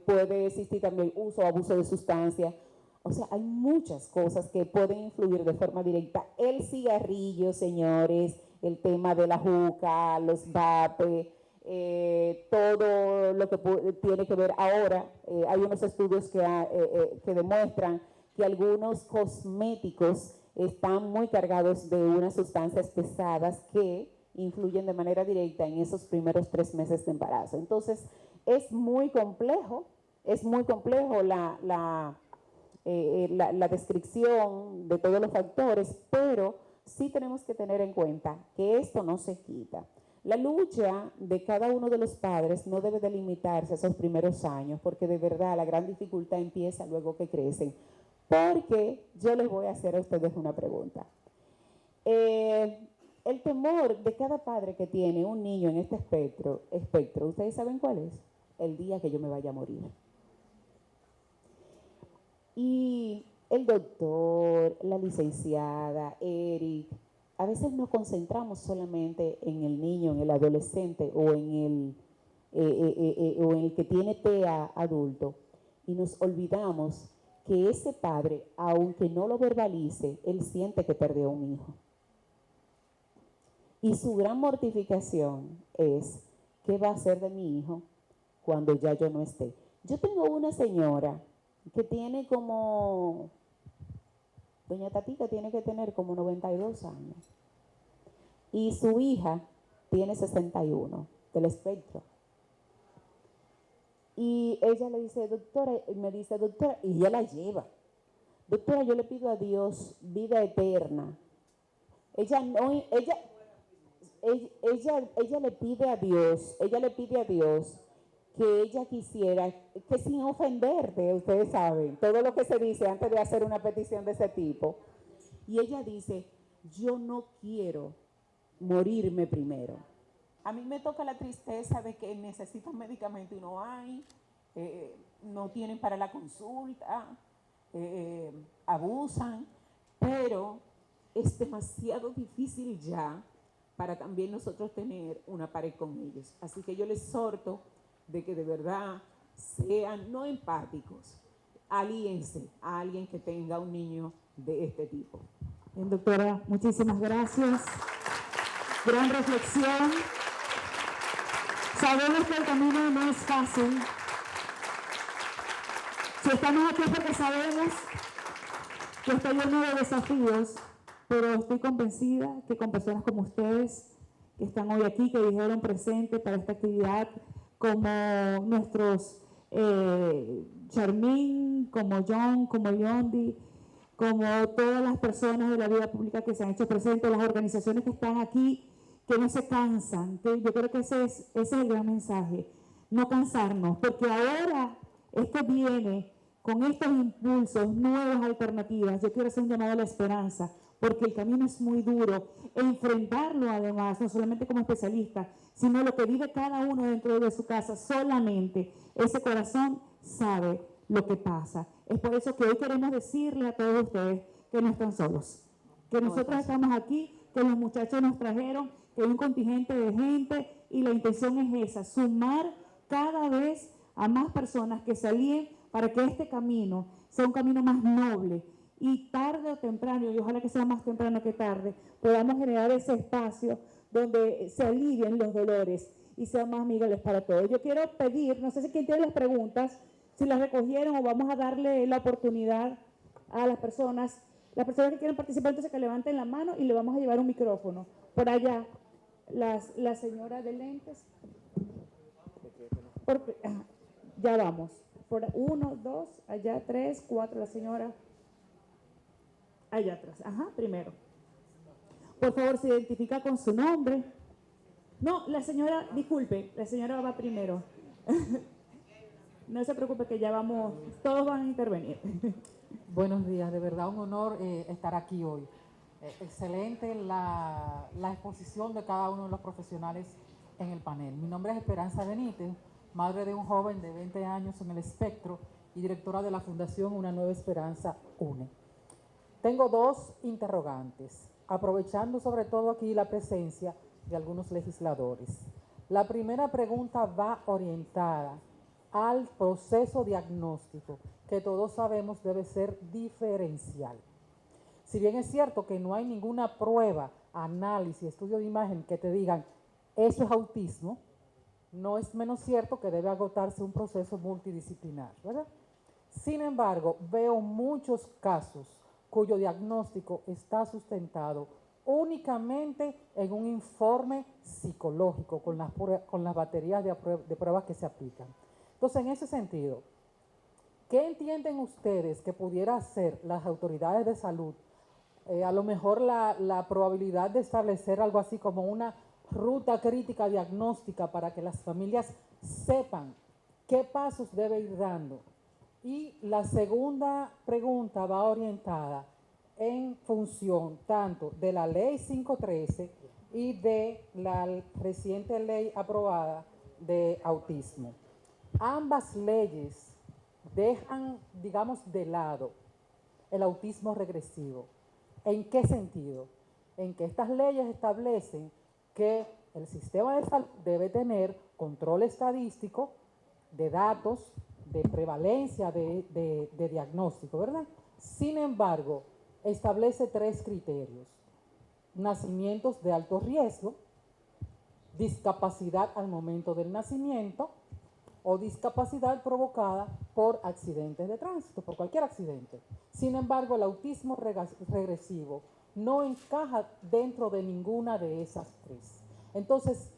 puede existir también uso o abuso de sustancias. O sea, hay muchas cosas que pueden influir de forma directa. El cigarrillo, señores, el tema de la juca, los vapes, todo lo que tiene que ver ahora. Hay unos estudios que demuestran que algunos cosméticos están muy cargados de unas sustancias pesadas que influyen de manera directa en esos primeros 3 meses de embarazo. Entonces, es muy complejo la descripción de todos los factores, pero sí tenemos que tener en cuenta que esto no se quita. La lucha de cada uno de los padres no debe delimitarse a esos primeros años, porque de verdad la gran dificultad empieza luego que crecen. Porque yo les voy a hacer a ustedes una pregunta. El temor de cada padre que tiene un niño en este espectro, ¿ustedes saben cuál es? El día que yo me vaya a morir. Y el doctor, la licenciada, Eric, a veces nos concentramos solamente en el niño, en el adolescente o en el que tiene TEA adulto, y nos olvidamos que ese padre, aunque no lo verbalice, él siente que perdió un hijo. Y su gran mortificación es, ¿qué va a hacer de mi hijo cuando ya yo no esté? Yo tengo una señora que tiene como, doña Tatica tiene que tener como 92 años. Y su hija tiene 61, del espectro. Y ella le dice, doctora, me dice, doctora, y ella la lleva. Doctora, yo le pido a Dios vida eterna. Ella le pide a Dios que ella quisiera, que sin ofenderte, ustedes saben, todo lo que se dice antes de hacer una petición de ese tipo, y ella dice, yo no quiero morirme primero. A mí me toca la tristeza de que necesitan medicamento y no hay, no tienen para la consulta, abusan, pero es demasiado difícil ya para también nosotros tener una pared con ellos. Así que yo les exhorto de que de verdad sean no empáticos, alíense a alguien que tenga un niño de este tipo. Bien, doctora, muchísimas gracias. Gran reflexión. Sabemos que el camino no es fácil. Si estamos aquí es porque sabemos que está lleno de desafíos, pero estoy convencida que con personas como ustedes, que están hoy aquí, que dijeron presente para esta actividad, como nuestros Charmín, como John, como Yondi, como todas las personas de la vida pública que se han hecho presentes, las organizaciones que están aquí, que no se cansan, que yo creo que ese es el gran mensaje, no cansarnos, porque ahora esto viene con estos impulsos, nuevas alternativas. Yo quiero hacer un llamado a la esperanza, porque el camino es muy duro. Enfrentarlo además, no solamente como especialista, sino lo que vive cada uno dentro de su casa, solamente ese corazón sabe lo que pasa. Es por eso que hoy queremos decirle a todos ustedes que no están solos, que nosotros estamos aquí, que los muchachos nos trajeron, que hay un contingente de gente y la intención es esa, sumar cada vez a más personas que se alíen para que este camino sea un camino más noble y tarde o temprano, y ojalá que sea más temprano que tarde, podamos generar ese espacio donde se alivien los dolores y sean más amigables para todos. Yo quiero pedir, no sé si quién tiene las preguntas, si las recogieron o vamos a darle la oportunidad a las personas que quieren participar, entonces que levanten la mano y le vamos a llevar un micrófono. Por allá, la señora de lentes. Ya vamos. Por 1, 2, allá 3, 4, la señora. Allá atrás. Ajá, primero. Por favor, se identifica con su nombre. No, la señora, disculpe, la señora va primero. No se preocupe que ya vamos, todos van a intervenir. Buenos días, de verdad un honor estar aquí hoy. Excelente la exposición de cada uno de los profesionales en el panel. Mi nombre es Esperanza Benítez, madre de un joven de 20 años en el espectro y directora de la Fundación Una Nueva Esperanza UNE. Tengo dos interrogantes, aprovechando sobre todo aquí la presencia de algunos legisladores. La primera pregunta va orientada al proceso diagnóstico, que todos sabemos debe ser diferencial. Si bien es cierto que no hay ninguna prueba, análisis, estudio de imagen que te digan eso es autismo, no es menos cierto que debe agotarse un proceso multidisciplinar, ¿verdad? Sin embargo, veo muchos casos cuyo diagnóstico está sustentado únicamente en un informe psicológico con las baterías de pruebas que se aplican. Entonces, en ese sentido, ¿qué entienden ustedes que pudiera hacer las autoridades de salud? A lo mejor la probabilidad de establecer algo así como una ruta crítica diagnóstica para que las familias sepan qué pasos debe ir dando. Y la segunda pregunta va orientada en función tanto de la ley 513 y de la reciente ley aprobada de autismo. Ambas leyes dejan, digamos, de lado el autismo regresivo. ¿En qué sentido? En que estas leyes establecen que el sistema de salud debe tener control estadístico de datos, de prevalencia de diagnóstico, ¿verdad? Sin embargo, establece 3 criterios: nacimientos de alto riesgo, discapacidad al momento del nacimiento o discapacidad provocada por accidentes de tránsito, por cualquier accidente. Sin embargo, el autismo regresivo no encaja dentro de ninguna de esas 3. Entonces,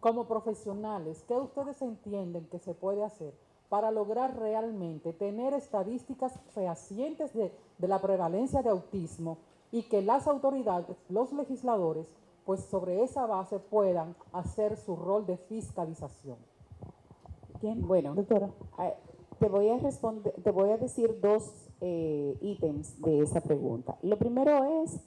como profesionales, ¿qué ustedes entienden que se puede hacer para lograr realmente tener estadísticas fehacientes de la prevalencia de autismo y que las autoridades, los legisladores, pues sobre esa base puedan hacer su rol de fiscalización? ¿Quién? Bueno, Doctora. te voy a responder, te voy a decir dos ítems de esa pregunta. Lo primero es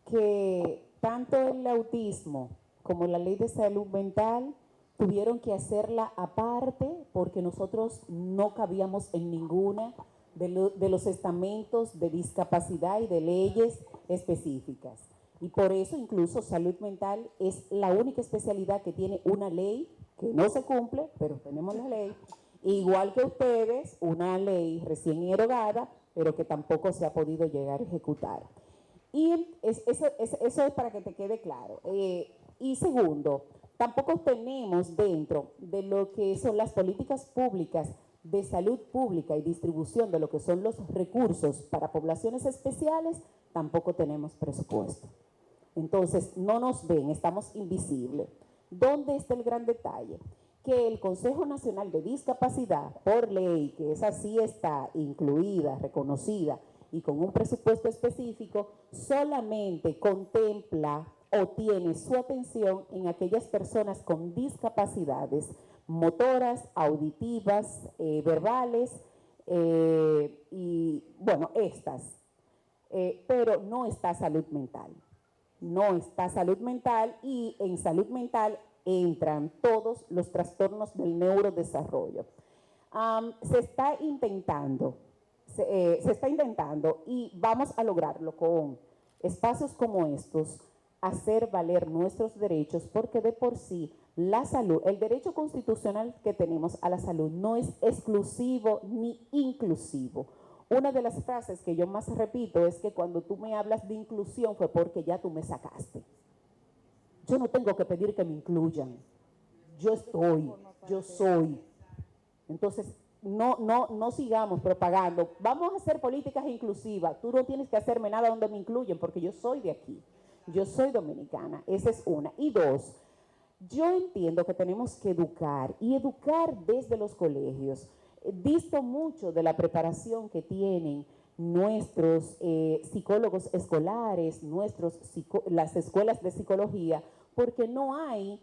que tanto el autismo como la ley de salud mental tuvieron que hacerla aparte porque nosotros no cabíamos en ninguna de los estamentos de discapacidad y de leyes específicas. Y por eso incluso salud mental es la única especialidad que tiene una ley que no se cumple, pero tenemos la ley. Igual que ustedes, una ley recién erogada, pero que tampoco se ha podido llegar a ejecutar. Y eso es para que te quede claro. Y segundo, tampoco tenemos dentro de lo que son las políticas públicas de salud pública y distribución de lo que son los recursos para poblaciones especiales, tampoco tenemos presupuesto. Entonces, no nos ven, estamos invisibles. ¿Dónde está el gran detalle? Que el Consejo Nacional de Discapacidad, por ley, que esa sí está incluida, reconocida y con un presupuesto específico, solamente contempla o tiene su atención en aquellas personas con discapacidades motoras, auditivas, verbales y, bueno, estas. Pero no está salud mental. No está salud mental y en salud mental entran todos los trastornos del neurodesarrollo. Se está intentando y vamos a lograrlo con espacios como estos, hacer valer nuestros derechos, porque de por sí la salud, el derecho constitucional que tenemos a la salud no es exclusivo ni inclusivo. Una de las frases que yo más repito es que cuando tú me hablas de inclusión fue porque ya tú me sacaste. Yo no tengo que pedir que me incluyan. Yo estoy, yo soy. Entonces, no sigamos propagando. Vamos a hacer políticas inclusivas. Tú no tienes que hacerme nada donde me incluyen porque yo soy de aquí. Yo soy dominicana. Esa es una. Y dos, yo entiendo que tenemos que educar y educar desde los colegios. Visto mucho de la preparación que tienen nuestros psicólogos escolares, las escuelas de psicología, porque no hay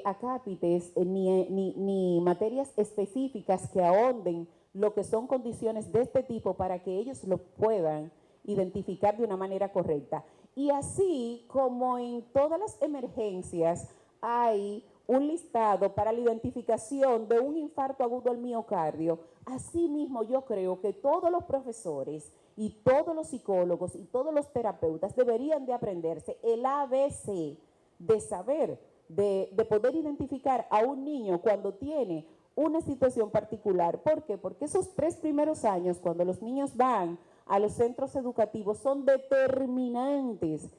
acápites ni materias específicas que ahonden lo que son condiciones de este tipo para que ellos lo puedan identificar de una manera correcta. Y así como en todas las emergencias hay un listado para la identificación de un infarto agudo al miocardio, asimismo yo creo que todos los profesores y todos los psicólogos y todos los terapeutas deberían de aprenderse el ABC de saber, de poder identificar a un niño cuando tiene una situación particular. ¿Por qué? Porque esos 3 primeros años, cuando los niños van a los centros educativos, son determinantes.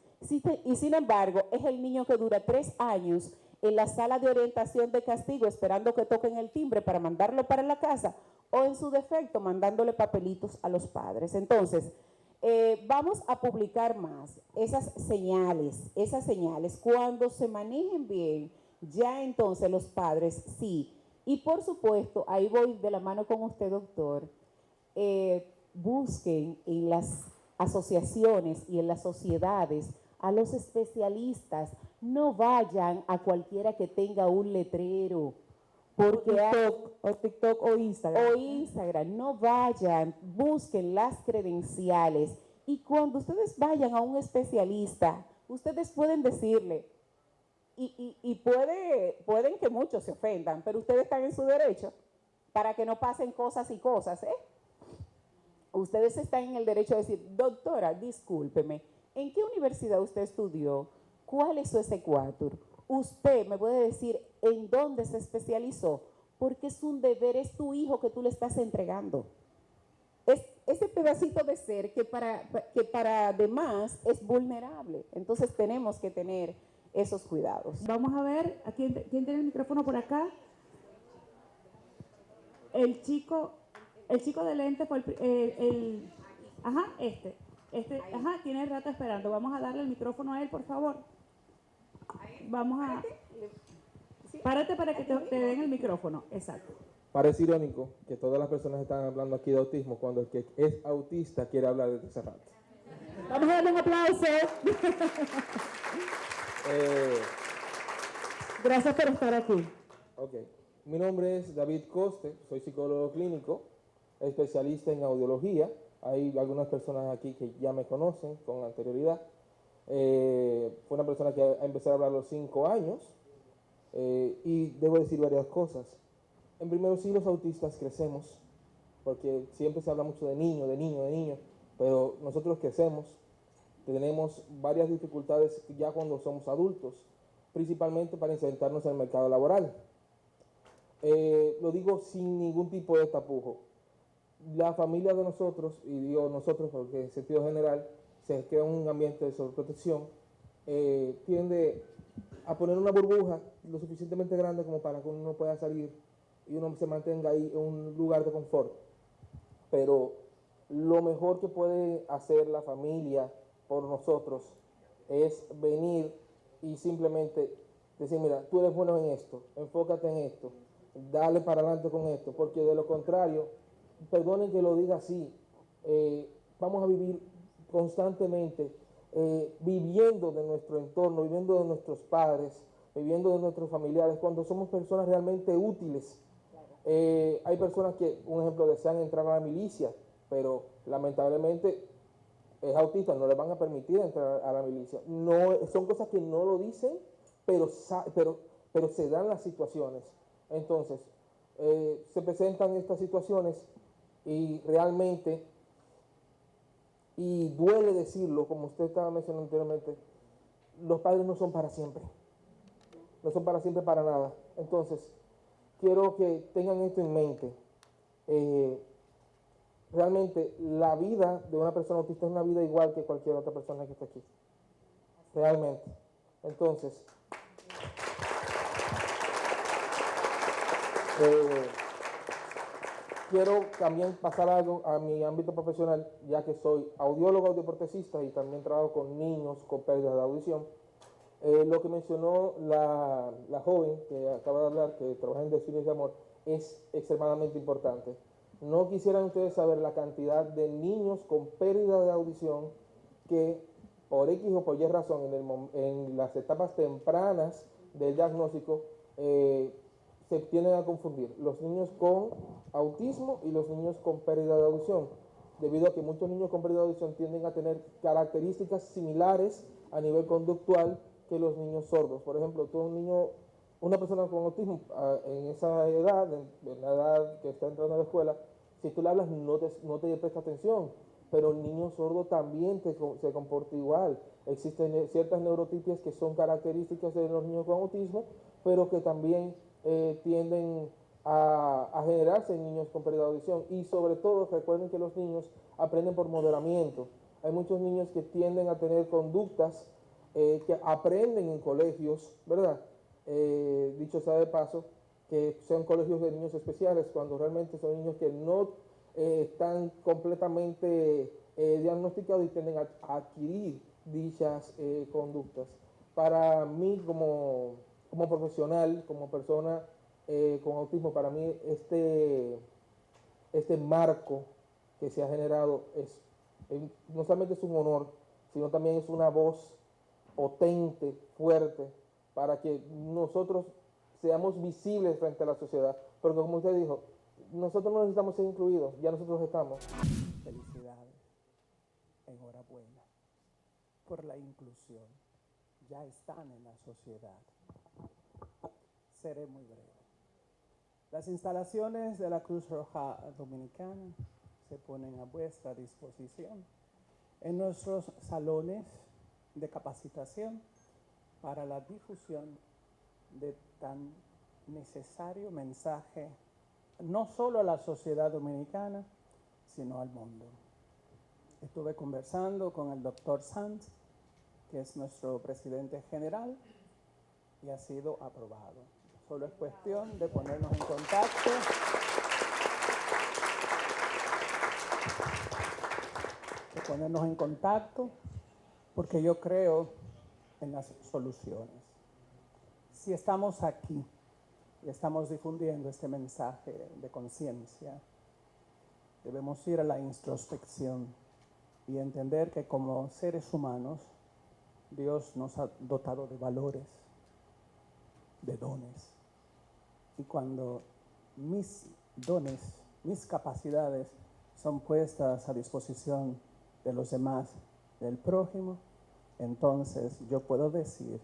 Y sin embargo, es el niño que dura 3 años en la sala de orientación de castigo esperando que toquen el timbre para mandarlo para la casa, o en su defecto mandándole papelitos a los padres. Entonces, vamos a publicar más esas señales. Cuando se manejen bien, ya entonces los padres sí. Y por supuesto, ahí voy de la mano con usted, doctor, busquen en las asociaciones y en las sociedades a los especialistas. No vayan a cualquiera que tenga un letrero, porque TikTok o Instagram. No vayan, busquen las credenciales. Y cuando ustedes vayan a un especialista, ustedes pueden decirle, y pueden que muchos se ofendan, pero ustedes están en su derecho para que no pasen cosas y cosas, ¿eh? Ustedes están en el derecho de decir, doctora, discúlpeme, ¿en qué universidad usted estudió? ¿Cuál es su equatur? Usted me puede decir en dónde se especializó, porque es un deber, es tu hijo que tú le estás entregando. Es ese pedacito de ser que para demás es vulnerable. Entonces tenemos que tener esos cuidados. Vamos a ver, ¿quién tiene el micrófono por acá? El chico de lente fue tiene rato esperando. Vamos a darle el micrófono a él, por favor. Vamos a... Párate para que te den el micrófono. Exacto. Parece irónico que todas las personas están hablando aquí de autismo cuando el que es autista quiere hablar desde hace rato. Vamos a darle un aplauso. Eh, Gracias por estar aquí. ok. Mi nombre es David Coste, soy psicólogo clínico, especialista en audiología. Hay algunas personas aquí que ya me conocen con anterioridad. Fue una persona que empecé a hablar a los 5 años y debo decir varias cosas. En primer lugar, sí, los autistas crecemos, porque siempre se habla mucho de niño, pero nosotros crecemos, tenemos varias dificultades ya cuando somos adultos, principalmente para insertarnos en el mercado laboral. Lo digo sin ningún tipo de tapujo. La familia de nosotros, y digo nosotros porque en sentido general se crea un ambiente de sobreprotección, tiende a poner una burbuja lo suficientemente grande como para que uno no pueda salir y uno se mantenga ahí en un lugar de confort. Pero lo mejor que puede hacer la familia por nosotros es venir y simplemente decir, mira, tú eres bueno en esto, enfócate en esto, dale para adelante con esto, porque de lo contrario, perdonen que lo diga así, vamos a vivir constantemente viviendo de nuestro entorno, viviendo de nuestros padres, viviendo de nuestros familiares, cuando somos personas realmente útiles. Hay personas que, un ejemplo, desean entrar a la milicia, pero lamentablemente es autista, no le van a permitir entrar a la milicia. No, son cosas que no lo dicen, pero se dan las situaciones. Entonces, se presentan estas situaciones y realmente, y duele decirlo, como usted estaba mencionando anteriormente, los padres no son para siempre. No son para siempre para nada. Entonces, quiero que tengan esto en mente. Realmente, la vida de una persona autista es una vida igual que cualquier otra persona que está aquí. Realmente. Entonces, quiero también pasar algo a mi ámbito profesional, ya que soy audiólogo audioprotesista y también trabajo con niños con pérdida de audición. Lo que mencionó la joven que acaba de hablar, que trabaja en Delfines de Amor, es extremadamente importante. No quisieran ustedes saber la cantidad de niños con pérdida de audición que por X o por Y razón en las etapas tempranas del diagnóstico se tienden a confundir los niños con autismo y los niños con pérdida de audición, debido a que muchos niños con pérdida de audición tienden a tener características similares a nivel conductual que los niños sordos. Por ejemplo, una persona con autismo en esa edad, en la edad que está entrando a la escuela, si tú le hablas no te presta atención, pero el niño sordo también se comporta igual. Existen ciertas neurotipias que son características de los niños con autismo, pero que también tienden a generarse en niños con pérdida de audición. Y sobre todo, recuerden que los niños aprenden por moderamiento. Hay muchos niños que tienden a tener conductas que aprenden en colegios, ¿verdad? Dicho sea de paso, que sean colegios de niños especiales, cuando realmente son niños que no están completamente diagnosticados y tienden a adquirir dichas conductas. Para mí, como profesional, como persona con autismo, para mí este marco que se ha generado no solamente es un honor, sino también es una voz potente, fuerte, para que nosotros seamos visibles frente a la sociedad. Porque como usted dijo, nosotros no necesitamos ser incluidos, ya nosotros estamos. Felicidades, enhorabuena por la inclusión. Ya están en la sociedad. Seré muy breve. Las instalaciones de la Cruz Roja Dominicana se ponen a vuestra disposición en nuestros salones de capacitación para la difusión de tan necesario mensaje, no solo a la sociedad dominicana, sino al mundo. Estuve conversando con el doctor Sanz, que es nuestro presidente general, y ha sido aprobado. Solo es cuestión de ponernos en contacto. Porque yo creo en las soluciones. Si estamos aquí y estamos difundiendo este mensaje de conciencia, debemos ir a la introspección y entender que como seres humanos, Dios nos ha dotado de valores, de dones, y cuando mis dones, mis capacidades son puestas a disposición de los demás, del prójimo, entonces yo puedo decir,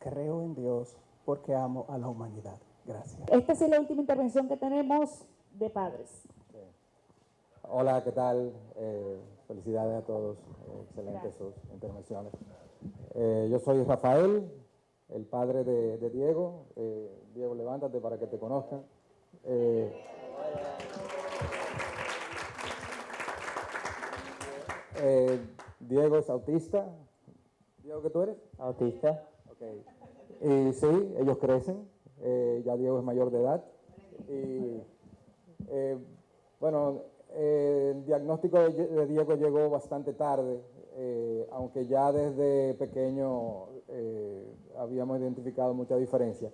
creo en Dios porque amo a la humanidad. Gracias. Esta es la última intervención que tenemos de padres. Hola, ¿qué tal? Felicidades a todos, excelentes sus intervenciones. Yo soy Rafael, el padre de Diego. Diego, levántate para que te conozcan. Diego es autista. ¿Diego, qué tú eres? Autista. Okay. Y sí, ellos crecen. Ya Diego es mayor de edad. Y bueno, el diagnóstico de Diego llegó bastante tarde, aunque ya desde pequeño habíamos identificado mucha diferencia.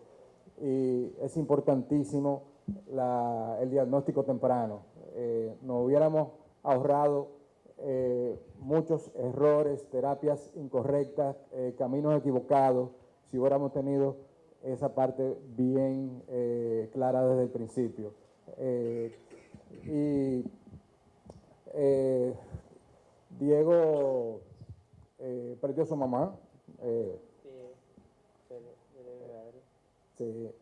Y es importantísimo el diagnóstico temprano. Nos hubiéramos ahorrado muchos errores, terapias incorrectas, caminos equivocados, si hubiéramos tenido esa parte bien clara desde el principio. Diego perdió a su mamá. Sí,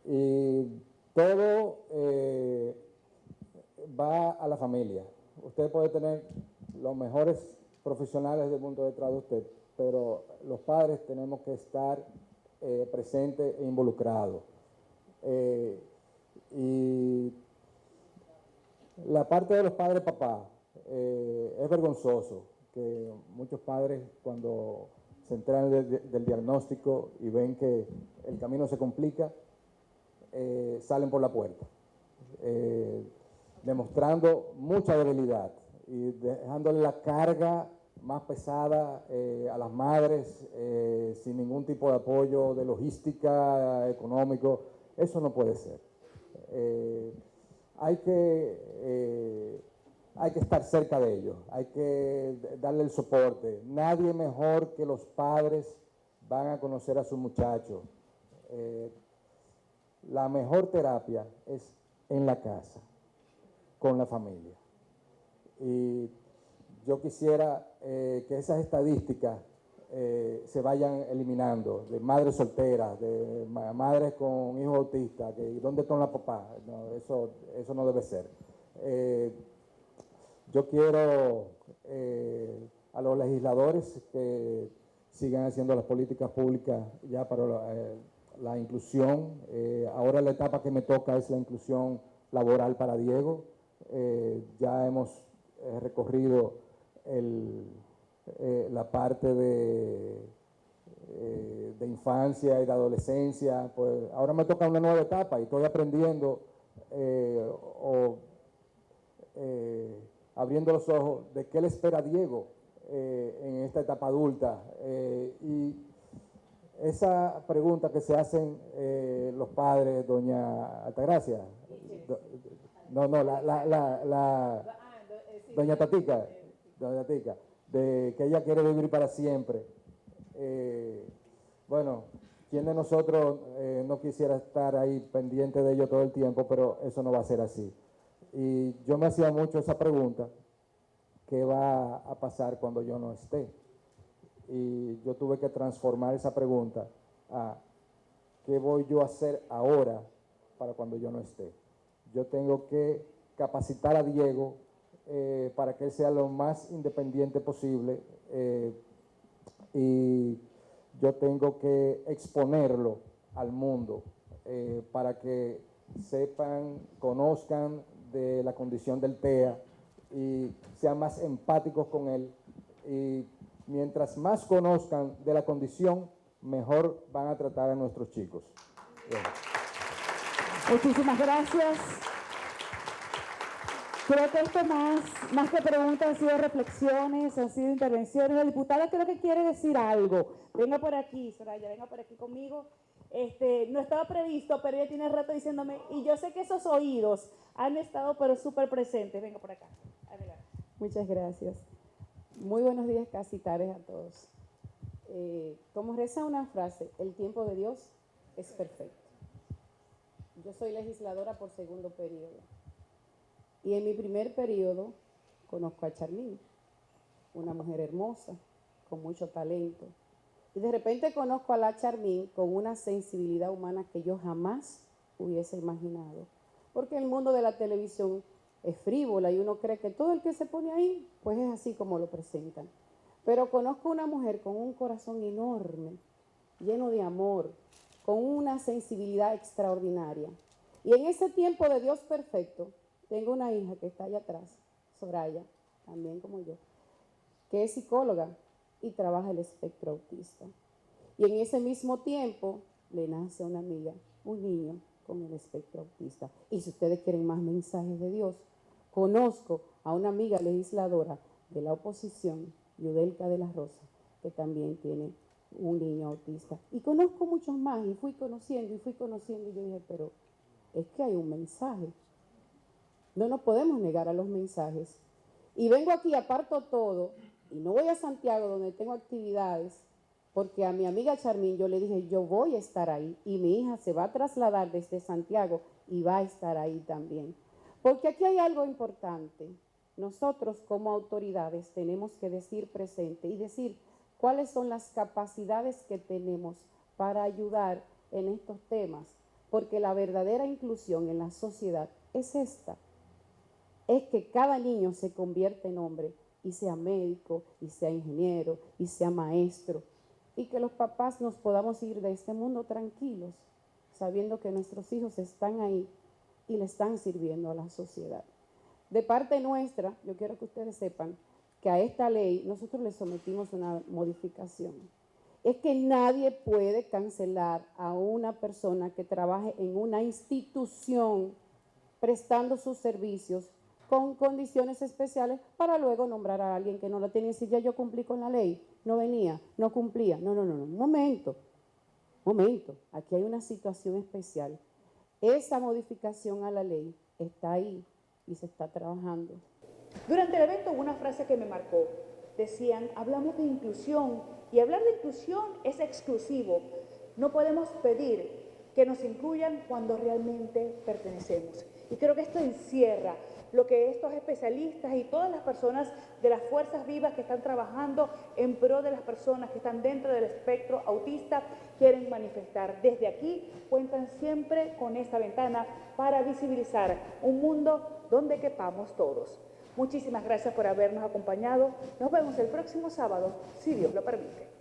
y todo va a la familia. Usted puede tener los mejores profesionales del mundo detrás de usted, pero los padres tenemos que estar presentes e involucrados. Y la parte de los padres papá es vergonzoso que muchos padres cuando se enteran del diagnóstico y ven que el camino se complica, salen por la puerta, demostrando mucha debilidad y dejándole la carga más pesada a las madres sin ningún tipo de apoyo de logística, económico. Eso no puede ser. Hay que estar cerca de ellos, hay que darle el soporte. Nadie mejor que los padres van a conocer a sus muchachos. La mejor terapia es en la casa, con la familia. Y yo quisiera que esas estadísticas se vayan eliminando, de madres solteras, de madres con hijos autistas, que ¿dónde están las papás? No, eso no debe ser. Yo quiero a los legisladores que sigan haciendo las políticas públicas ya para la inclusión. Ahora la etapa que me toca es la inclusión laboral para Diego. Ya hemos recorrido la parte de infancia y de adolescencia. Pues ahora me toca una nueva etapa y estoy aprendiendo abriendo los ojos de qué le espera a Diego en esta etapa adulta. Y esa pregunta que se hacen los padres, doña Altagracia, doña Tatica, de que ella quiere vivir para siempre. Bueno, ¿quién de nosotros no quisiera estar ahí pendiente de ello todo el tiempo? Pero eso no va a ser así. Y yo me hacía mucho esa pregunta, ¿qué va a pasar cuando yo no esté? Y yo tuve que transformar esa pregunta a ¿qué voy yo a hacer ahora para cuando yo no esté? Yo tengo que capacitar a Diego para que él sea lo más independiente posible y yo tengo que exponerlo al mundo para que sepan, conozcan de la condición del TEA y sean más empáticos con él. Y mientras más conozcan de la condición, mejor van a tratar a nuestros chicos. Bien. Muchísimas gracias. Creo que esto más que preguntas han sido reflexiones, han sido intervenciones. La diputada creo que quiere decir algo. Venga por aquí, Soraya, venga por aquí conmigo. No estaba previsto, pero ella tiene rato diciéndome, y yo sé que esos oídos han estado pero súper presentes. Venga por acá. Adelante. Muchas gracias. Muy buenos días, casitares, a todos. Como reza una frase, el tiempo de Dios es perfecto. Yo soy legisladora por segundo periodo. Y en mi primer periodo conozco a Charmín, una mujer hermosa, con mucho talento. Y de repente conozco a la Charmín con una sensibilidad humana que yo jamás hubiese imaginado. Porque el mundo de la televisión es frívola y uno cree que todo el que se pone ahí, pues es así como lo presentan. Pero conozco a una mujer con un corazón enorme, lleno de amor, con una sensibilidad extraordinaria. Y en ese tiempo de Dios perfecto, tengo una hija que está allá atrás, Soraya, también como yo, que es psicóloga y trabaja el espectro autista. Y en ese mismo tiempo le nace a una amiga, un niño con el espectro autista. Y si ustedes quieren más mensajes de Dios, conozco a una amiga legisladora de la oposición, Yudelka de la Rosa, que también tiene un niño autista. Y conozco muchos más y fui conociendo y yo dije, pero es que hay un mensaje. No nos podemos negar a los mensajes. Y vengo aquí, aparto todo, y no voy a Santiago donde tengo actividades, porque a mi amiga Charmín yo le dije, yo voy a estar ahí, y mi hija se va a trasladar desde Santiago y va a estar ahí también. Porque aquí hay algo importante. Nosotros como autoridades tenemos que decir presente y decir cuáles son las capacidades que tenemos para ayudar en estos temas, porque la verdadera inclusión en la sociedad es esta. Es que cada niño se convierta en hombre y sea médico, y sea ingeniero, y sea maestro, y que los papás nos podamos ir de este mundo tranquilos, sabiendo que nuestros hijos están ahí y le están sirviendo a la sociedad. De parte nuestra, yo quiero que ustedes sepan que a esta ley nosotros le sometimos una modificación. Es que nadie puede cancelar a una persona que trabaje en una institución prestando sus servicios con condiciones especiales para luego nombrar a alguien que no lo tiene y decir, ya yo cumplí con la ley, no venía, no cumplía. No, momento, aquí hay una situación especial. Esa modificación a la ley está ahí y se está trabajando. Durante el evento hubo una frase que me marcó. Decían, hablamos de inclusión y hablar de inclusión es exclusivo. No podemos pedir que nos incluyan cuando realmente pertenecemos. Y creo que esto encierra lo que estos especialistas y todas las personas de las fuerzas vivas que están trabajando en pro de las personas que están dentro del espectro autista quieren manifestar. Desde aquí cuentan siempre con esta ventana para visibilizar un mundo donde quepamos todos. Muchísimas gracias por habernos acompañado. Nos vemos el próximo sábado, si Dios lo permite.